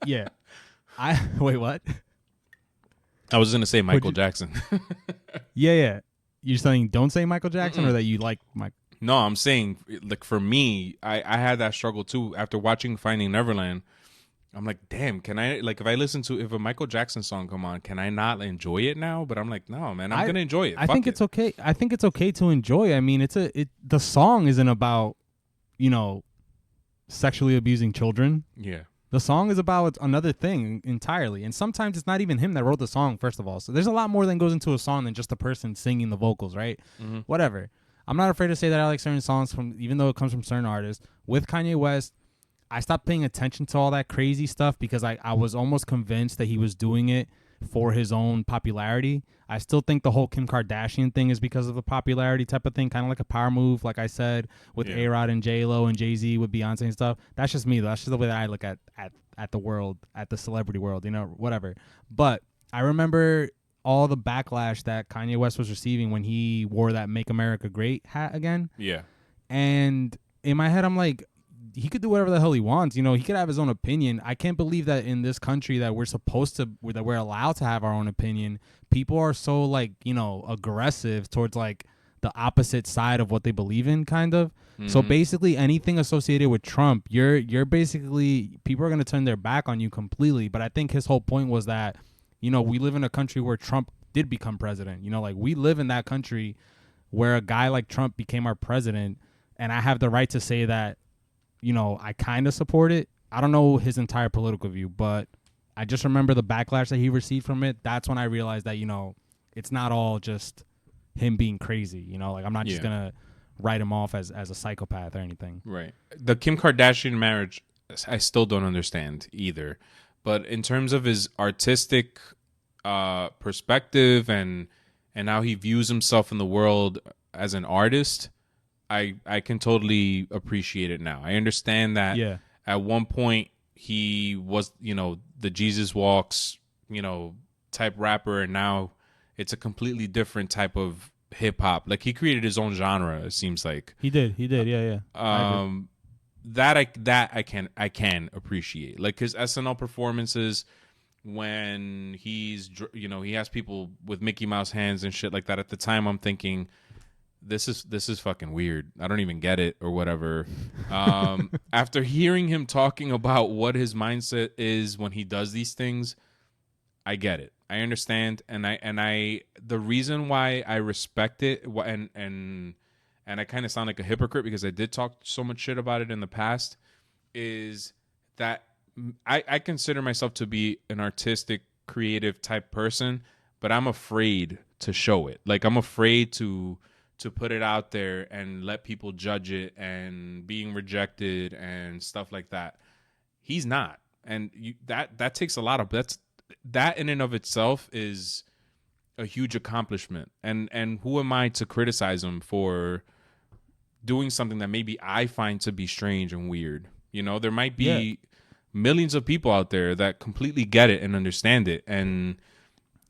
Yeah. Wait, what? I was going to say Michael Jackson. Yeah. You're saying don't say Michael Jackson or that you like Mike? No, I'm saying, like, for me, I had that struggle too. After watching Finding Neverland, I'm like, damn, can I, like, if a Michael Jackson song come on, can I not enjoy it now? But I'm like, no, man, I'm going to enjoy it. I think it's okay. I think it's okay to enjoy. I mean, the song isn't about sexually abusing children. Yeah. The song is about another thing entirely. And sometimes it's not even him that wrote the song, first of all. So there's a lot more that goes into a song than just the person singing the vocals, right? Mm-hmm. Whatever. I'm not afraid to say that I like certain songs even though it comes from certain artists. With Kanye West, I stopped paying attention to all that crazy stuff because I was almost convinced that he was doing it for his own popularity. I still think the whole Kim Kardashian thing is because of the popularity type of thing, kind of like a power move, like I said, with A-Rod and J-Lo and Jay-Z with Beyonce and stuff. That's just me, though. That's just the way that I look at the world, at the celebrity world, whatever. But I remember all the backlash that Kanye West was receiving when he wore that Make America Great hat again. Yeah. And in my head, I'm like, he could do whatever the hell he wants. He could have his own opinion. I can't believe that in this country that that we're allowed to have our own opinion. People are so aggressive towards the opposite side of what they believe in, kind of. Mm-hmm. So basically anything associated with Trump, you're basically, people are going to turn their back on you completely. But I think his whole point was that, we live in a country where Trump did become president. We live in that country where a guy like Trump became our president. And I have the right to say that, I kind of support it. I don't know his entire political view, but I just remember the backlash that he received from it. That's when I realized that, it's not all just him being crazy. I'm not just going to write him off as a psychopath or anything. Right. The Kim Kardashian marriage, I still don't understand either. But in terms of his artistic perspective and how he views himself in the world as an artist, I can totally appreciate it now. I understand that at one point he was, the Jesus Walks, type rapper, and now it's a completely different type of hip hop. Like he created his own genre, it seems like. He did, yeah. That I can appreciate. Like his SNL performances when he's, he has people with Mickey Mouse hands and shit like that. At the time I'm thinking, this is fucking weird. I don't even get it or whatever. After hearing him talking about what his mindset is when he does these things, I get it. I understand, and I the reason why I respect it, and I kind of sound like a hypocrite because I did talk so much shit about it in the past, is that I consider myself to be an artistic, creative type person, but I'm afraid to show it. Like I'm afraid to put it out there and let people judge it and being rejected and stuff like that. He's not. And that takes a lot of, that in and of itself is a huge accomplishment. And who am I to criticize him for doing something that maybe I find to be strange and weird? There might be millions of people out there that completely get it and understand it, and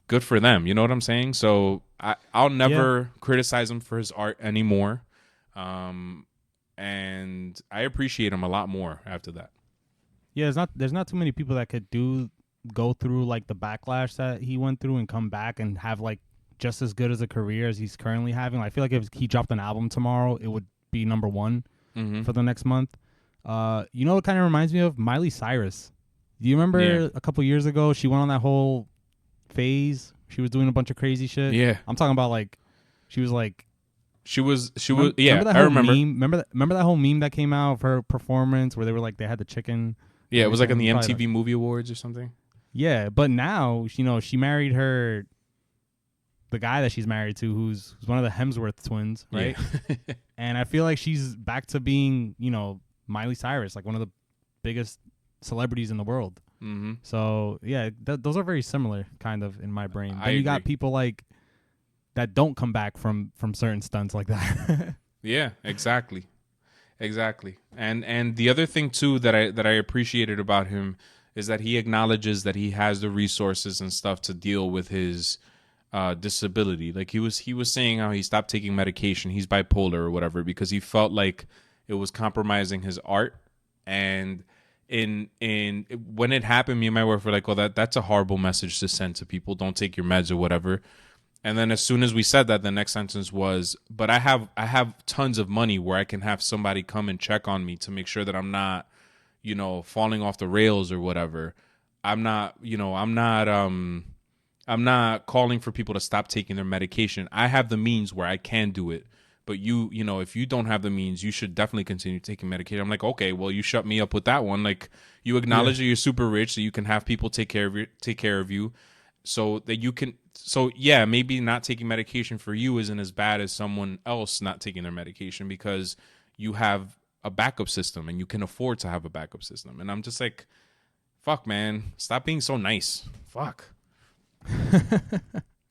good for them. You know what I'm saying? So I'll never criticize him for his art anymore. And I appreciate him a lot more after that. Yeah, there's not too many people that could go through like the backlash that he went through and come back and have like just as good as a career as he's currently having. I feel like if he dropped an album tomorrow, it would be number one for the next month. What kind of reminds me of? Miley Cyrus. Do you remember a couple years ago she went on that whole phase? She was doing a bunch of crazy shit. Yeah, I'm talking about like she was. Yeah, I remember. Remember that whole meme that came out of her performance where they were like they had the chicken. Yeah, it was like on the MTV Movie Awards or something. Yeah, but now she married the guy that she's married to, who's one of the Hemsworth twins, right? Yeah. And I feel like she's back to being Miley Cyrus, like one of the biggest celebrities in the world. Mm-hmm. So yeah, those are very similar, kind of in my brain. Then you got people like that don't come back from certain stunts like that. Yeah, exactly. And the other thing too that I appreciated about him is that he acknowledges that he has the resources and stuff to deal with his disability. Like he was saying how he stopped taking medication. He's bipolar or whatever because he felt like it was compromising his art. And when it happened, me and my wife were like, well, that's a horrible message to send to people. Don't take your meds or whatever. And then as soon as we said that, the next sentence was, but I have tons of money where I can have somebody come and check on me to make sure that I'm not, falling off the rails or whatever. I'm not calling for people to stop taking their medication. I have the means where I can do it, but you know, if you don't have the means, you should definitely continue taking medication. I'm like, okay, well, you shut me up with that one. Like, you acknowledge that you're super rich, so you can have people take care of you, so that you can. So yeah, maybe not taking medication for you isn't as bad as someone else not taking their medication, because you have a backup system and you can afford to have a backup system. And I'm just like, fuck, man, stop being so nice. Fuck.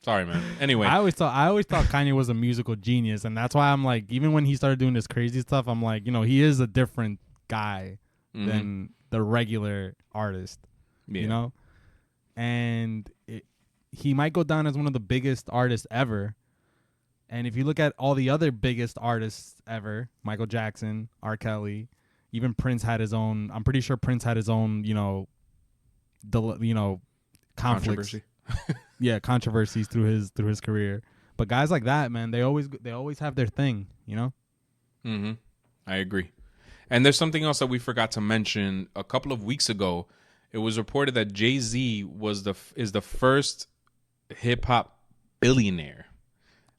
Sorry, man. Anyway, I always thought Kanye was a musical genius, and that's why I'm like, even when he started doing this crazy stuff, I'm like, you know, he is a different guy than the regular artist, you know? And he might go down as one of the biggest artists ever. And if you look at all the other biggest artists ever, Michael Jackson, R. Kelly, even Prince had his own. I'm pretty sure Prince had his own, conflicts. Controversies through his career. But guys like that, man, they always have their thing, you know? Mm-hmm. I agree. And there's something else that we forgot to mention. A couple of weeks ago, it was reported that Jay-Z is the first hip hop billionaire.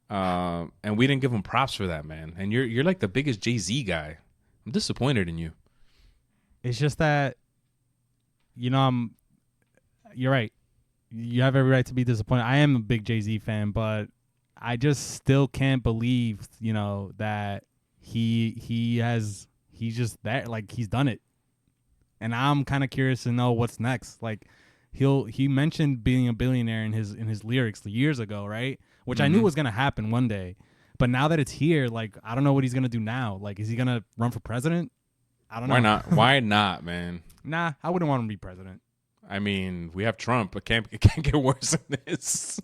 And we didn't give him props for that, man. And you're like the biggest Jay-Z guy. I'm disappointed in you. It's just that, you're right. You have every right to be disappointed. I am a big Jay-Z fan, but I just still can't believe, that he's just that, like, he's done it. And I'm kind of curious to know what's next. Like, he mentioned being a billionaire in his lyrics years ago, right? Which I knew was gonna happen one day. But now that it's here, like, I don't know what he's gonna do now. Like, is he gonna run for president? I don't know. Why not? Why not, man? Nah, I wouldn't want him to be president. I mean, we have Trump. It can't get worse than this.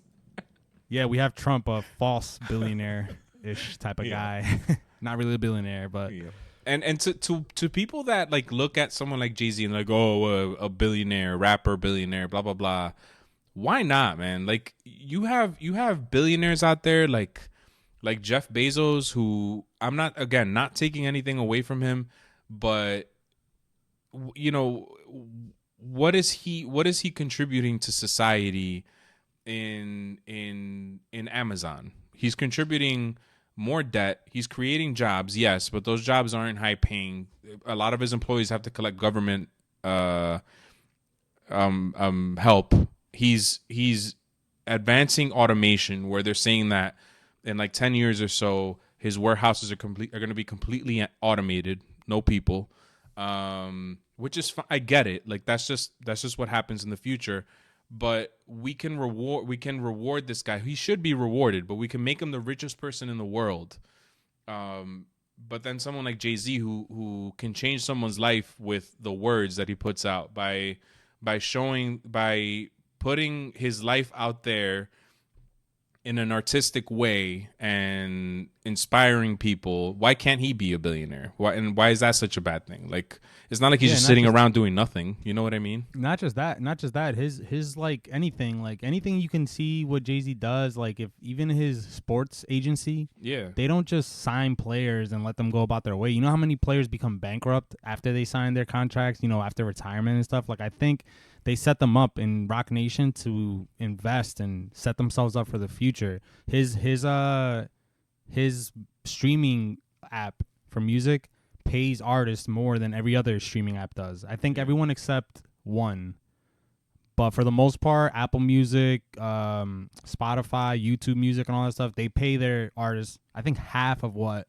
Yeah, we have Trump, a false billionaire-ish type of guy. Not really a billionaire, but and to people that like look at someone like Jay-Z and like, oh, a billionaire, rapper, billionaire, blah blah blah. Why not, man? Like, you have billionaires out there like Jeff Bezos, who I'm not taking anything away from him, but what is he contributing to society in Amazon? He's contributing more debt. He's creating jobs, yes, but those jobs aren't high paying. A lot of his employees have to collect government help. He's advancing automation, where they're saying that in like 10 years or so, his warehouses are going to be completely automated, no people. Which is I get it. Like, that's just what happens in the future. But we can reward this guy. He should be rewarded, but we can make him the richest person in the world. But then someone like Jay-Z, who can change someone's life with the words that he puts out by putting his life out there in an artistic way and inspiring people. Why can't he be a billionaire? Why is that such a bad thing? Like, it's not like he's just sitting around doing nothing. You know what I mean? Not just that. His like anything you can see what Jay-Z does, like, if even his sports agency, they don't just sign players and let them go about their way. You know how many players become bankrupt after they sign their contracts, after retirement and stuff? Like, I think they set them up in Rock Nation to invest and set themselves up for the future. His streaming app for music pays artists more than every other streaming app does. I think everyone except one. But for the most part, Apple Music, Spotify, YouTube Music, and all that stuff, they pay their artists, I think, half of what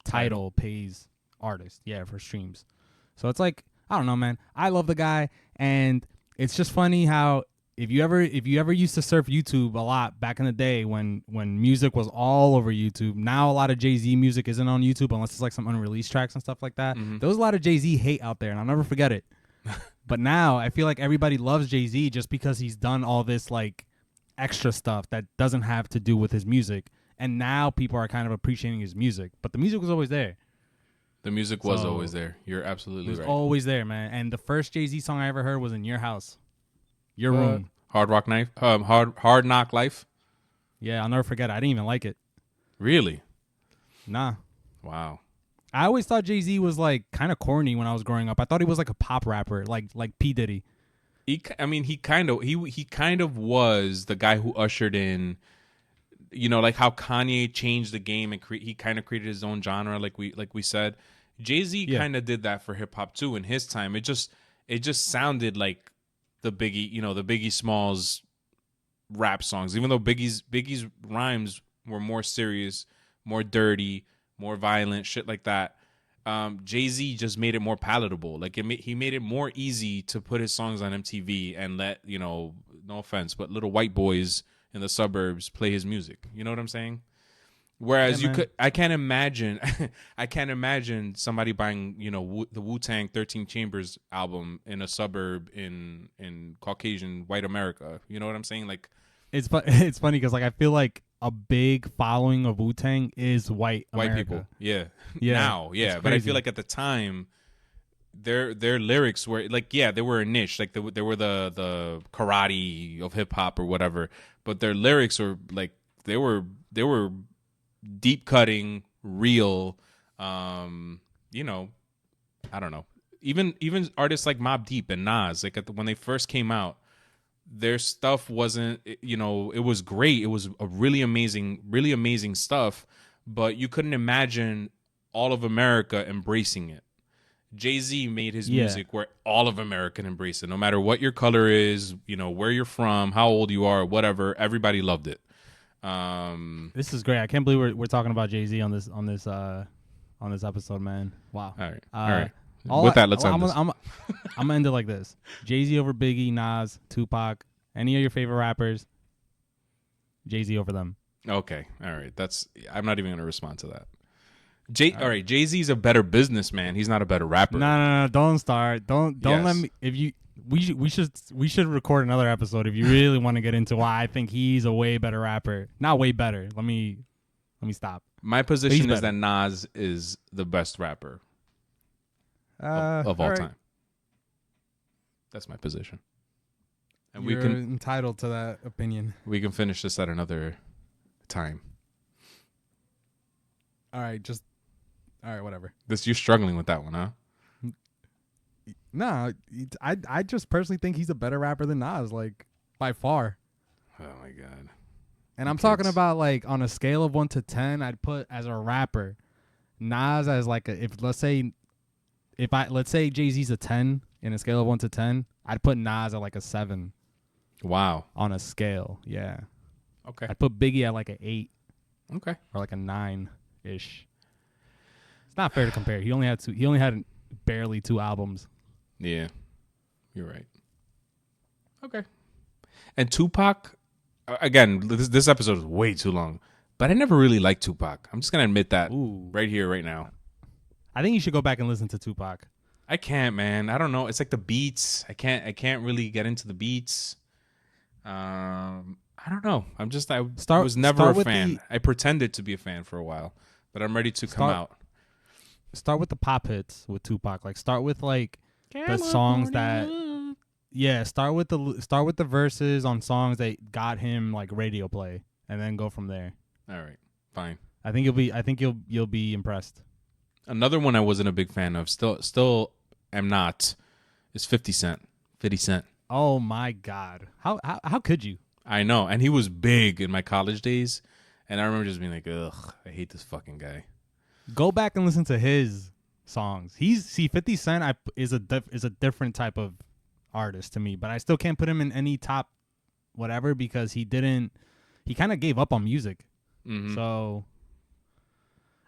Tidal pays artists, for streams. So it's like, I don't know, man. I love the guy, and it's just funny how if you ever used to surf YouTube a lot back in the day when music was all over YouTube, now a lot of Jay-Z music isn't on YouTube unless it's like some unreleased tracks and stuff like that. There was a lot of Jay-Z hate out there, and I'll never forget it. But now I feel like everybody loves Jay-Z just because he's done all this like extra stuff that doesn't have to do with his music, and now people are kind of appreciating his music. But the music was always there. The music was always there. You're absolutely right. It was always there, man. And the first Jay-Z song I ever heard was In Your House. Your Room. Hard Knock Life? Yeah, I'll never forget it. I didn't even like it. Really? Nah. Wow. I always thought Jay-Z was like kind of corny when I was growing up. I thought he was like a pop rapper, like P. Diddy. He kind of was the guy who ushered in like how Kanye changed the game and he kind of created his own genre, like we said. Jay-Z kind of did that for hip hop too in his time. It just sounded like the Biggie Smalls rap songs, even though Biggie's rhymes were more serious, more dirty, more violent, shit like that. Jay-Z just made it more palatable. Like he made it more easy to put his songs on MTV and let, no offense, but little white boys in the suburbs play his music. You know what I'm saying? Whereas I can't imagine somebody buying, the Wu-Tang 13 Chambers album in a suburb in Caucasian white America. You know what I'm saying? Like, it's funny because like I feel like a big following of Wu-Tang is white people. Yeah. Yeah. Now, yeah. But I feel like at the time, their lyrics were like, they were a niche. Like they were the karate of hip hop or whatever. But their lyrics were like they were deep cutting, real. I don't know. Even artists like Mobb Deep and Nas, like when they first came out, their stuff wasn't, it was great. It was a really amazing stuff, but you couldn't imagine all of America embracing it. Jay-Z made his music where all of America embraced it. No matter what your color is, where you're from, how old you are, whatever, everybody loved it. This is great. I can't believe we're talking about Jay-Z on this episode, man. Wow. All right. With that, let's end this. I'm gonna end it like this: Jay-Z over Biggie, Nas, Tupac. Any of your favorite rappers? Jay-Z over them. Okay. All right. I'm not even gonna respond to that. All right. Jay-Z's a better businessman. He's not a better rapper. No. Don't start. Don't let me. We should record another episode if you really want to get into why I think he's a way better rapper. Not way better. Let me stop. My position is that Nas is the best rapper of all time. That's my position. And You're entitled to that opinion. We can finish this at another time. All right, whatever. You're struggling with that one, huh? No, I just personally think he's a better rapper than Nas, like by far. Oh my god! And I'm talking about like on a scale of 1 to 10, I'd put as a rapper, Nas as like let's say Jay-Z's a 10 in a scale of 1 to 10, I'd put Nas at like a 7. Wow. On a scale, yeah. Okay. I'd put Biggie at like an 8. Okay. Or like a 9-ish. It's not fair to compare. He only had barely 2 albums. Yeah, you're right. Okay. And Tupac, again, this episode is way too long, but I never really liked Tupac. I'm just gonna admit that right here, right now. I think you should go back and listen to Tupac. I can't, man. I don't know. It's like the beats. I can't really get into the beats. I don't know. I was never a fan. I pretended to be a fan for a while, but I'm ready to come out. Start with the pop hits with Tupac. Like start with like the songs that start with the verses on songs that got him like radio play, and then go from there. All right, fine. I think you'll be impressed. Another one I wasn't a big fan of, still am not, is 50 Cent. 50 Cent. Oh my God. How could you? I know. And he was big in my college days. And I remember just being like, ugh, I hate this fucking guy. Go back and listen to his songs. 50 Cent is a different type of artist to me, but I still can't put him in any top whatever because he kind of gave up on music. Mm-hmm. So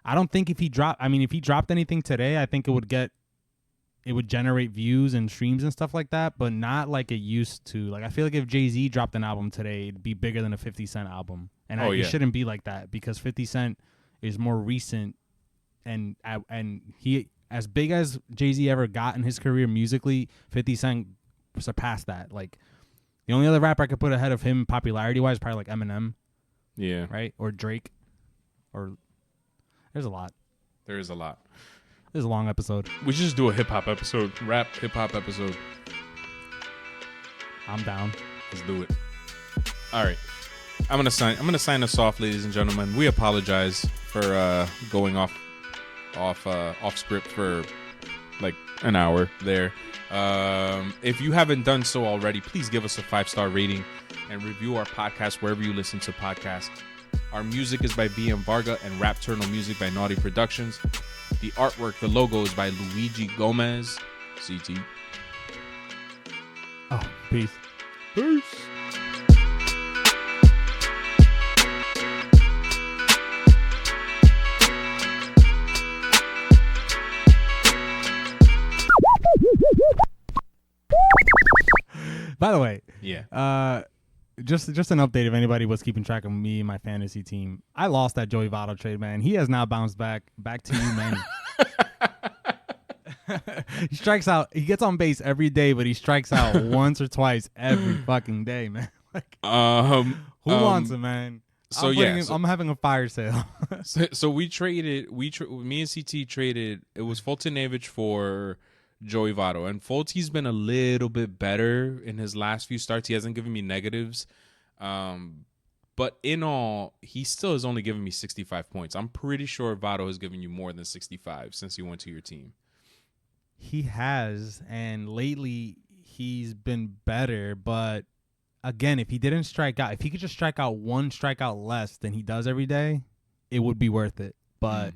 I don't think if he dropped anything today, I think it would generate views and streams and stuff like that, but not like it used to. Like I feel like if Jay-Z dropped an album today, it'd be bigger than a 50 Cent album. And it shouldn't be like that because 50 Cent is more recent and he, as big as Jay-Z ever got in his career musically, 50 Cent surpassed that. Like the only other rapper I could put ahead of him popularity-wise is probably like Eminem. Yeah. Right? Or Drake. Or there's a lot. There is a lot. This is a long episode. We should just do a hip-hop episode. Rap hip-hop episode. I'm down. Let's do it. All right. I'm gonna sign us off, ladies and gentlemen. We apologize for going off script for like an hour there. If you haven't done so already, please give us a 5-star rating and review our podcast wherever you listen to podcasts. Our music is by BM Varga and Rapturnal Music by Naughty Productions. The artwork, the logo is by Luigi Gomez. CT. Oh, peace. Peace. By the way, yeah. Just an update if anybody was keeping track of me and my fantasy team. I lost that Joey Votto trade, man. He has now bounced back to you, man. He strikes out. He gets on base every day, but he strikes out once or twice every fucking day, man. Like, who wants him, man? So I'm having a fire sale. so we traded. Me and CT traded. It was Fultonevich for Joey Votto, and Fulty's been a little bit better in his last few starts. He hasn't given me negatives, but in all, he still has only given me 65 points. I'm pretty sure Votto has given you more than 65 since he went to your team. He has, and lately he's been better. But again, if he didn't strike out, if he could just strike out one strikeout less than he does every day, it would be worth it. But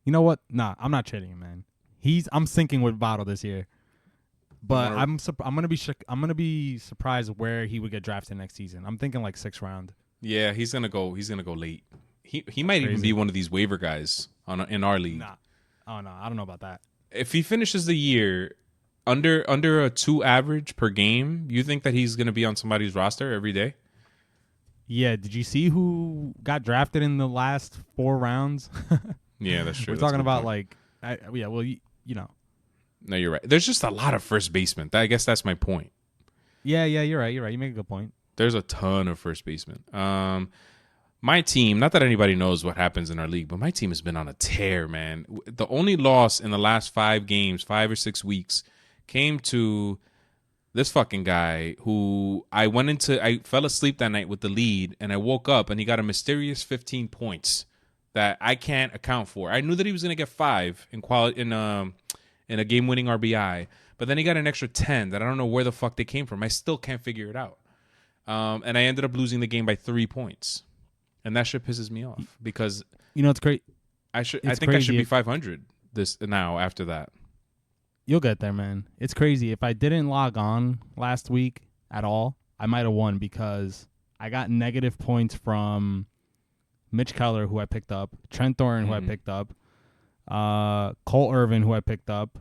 you know what? Nah, I'm not trading him, man. I'm sinking with Votto this year, but I'm gonna be surprised where he would get drafted next season. I'm thinking like 6th round. Yeah, he's gonna go late. He might even be one of these waiver guys in our league. Nah, oh no, I don't know about that. If he finishes the year under a 2 average per game, you think that he's gonna be on somebody's roster every day? Yeah. Did you see who got drafted in the last 4 rounds? Yeah, that's true. We're talking about like, you know. No, you're right. There's just a lot of first basemen. I guess that's my point. Yeah, you're right. You make a good point. There's a ton of first basemen. My team, not that anybody knows what happens in our league, but my team has been on a tear, man. The only loss in the last 5 games, 5 or 6 weeks, came to this fucking guy who I fell asleep that night with the lead, and I woke up and he got a mysterious 15 points that I can't account for. I knew that he was going to get 5 in a game-winning RBI, but then he got an extra 10 that I don't know where the fuck they came from. I still can't figure it out. And I ended up losing the game by 3 points. And that shit pisses me off because it's great. I think I should be 500 after that. You'll get there, man. It's crazy. If I didn't log on last week at all, I might have won because I got negative points from Mitch Keller, who I picked up, Trent Thorne, who I picked up, Cole Irvin, who I picked up,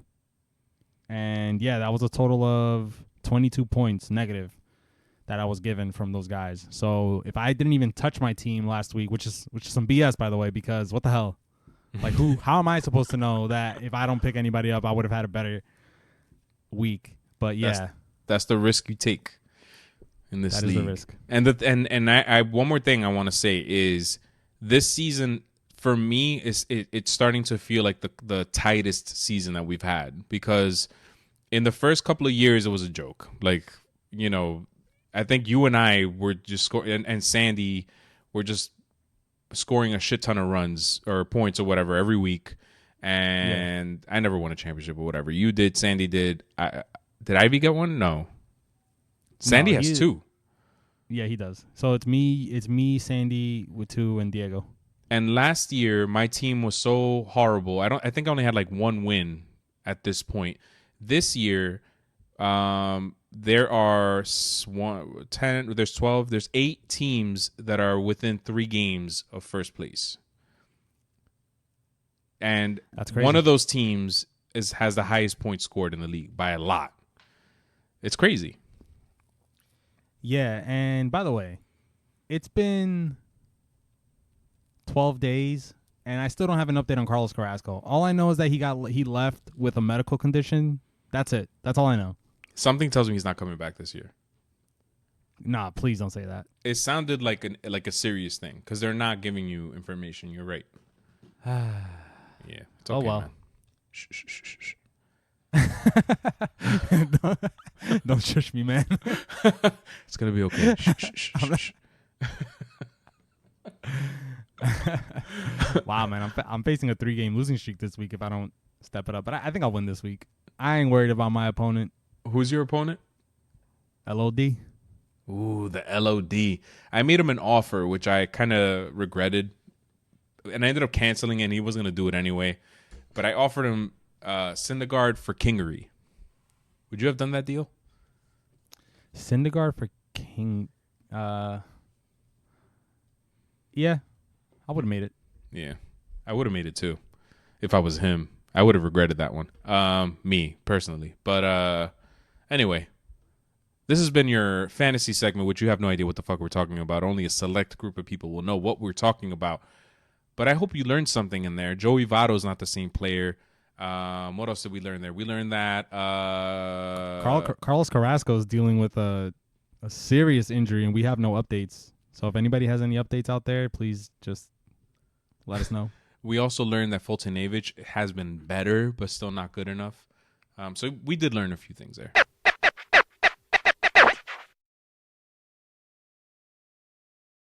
and yeah, that was a total of 22 points negative that I was given from those guys. So if I didn't even touch my team last week, which is some BS, by the way, because what the hell? Like, how am I supposed to know that if I don't pick anybody up, I would have had a better week? But yeah, that's the risk you take in this league. That is the risk. And I one more thing I want to say is this season for me it's starting to feel like the tightest season that we've had, because in the first couple of years it was a joke. Like, I think you and I were just scoring, and Sandy were just scoring a shit ton of runs or points or whatever every week. And I never won a championship or whatever. You did, Sandy did. Did Ivy get one? No. Sandy has 2. Yeah, he does. So it's me, Sandy with 2, and Diego. And last year my team was so horrible. I think I only had like 1 win at this point. This year, there are 10. There's 12. There's 8 teams that are within 3 games of first place, and that's crazy. One of those teams has the highest points scored in the league by a lot. It's crazy. Yeah, and by the way, it's been 12 days, and I still don't have an update on Carlos Carrasco. All I know is that he left with a medical condition. That's it. That's all I know. Something tells me he's not coming back this year. Nah, please don't say that. It sounded like a serious thing because they're not giving you information. You're right. Yeah. It's okay, oh well. Man. Shh. Don't shush me, man. It's gonna be okay. Shh. Wow, man, I'm facing a 3-game losing streak this week if I don't step it up. But I think I'll win this week. I ain't worried about my opponent. Who's your opponent? LOD. Ooh, the LOD. I made him an offer, which I kind of regretted. And I ended up canceling it, and he wasn't going to do it anyway. But I offered him Syndergaard for Kingery. Would you have done that deal? Syndergaard for King. Yeah, I would have made it. Yeah, I would have made it too. If I was him, I would have regretted that one. Me, personally. But anyway, this has been your fantasy segment, which you have no idea what the fuck we're talking about. Only a select group of people will know what we're talking about. But I hope you learned something in there. Joey Votto's not the same player. What else did we learn there? We learned that Carlos Carrasco is dealing with a serious injury, and we have no updates. So if anybody has any updates out there, please just let us know. We also learned that Fultonavich has been better, but still not good enough. So we did learn a few things there.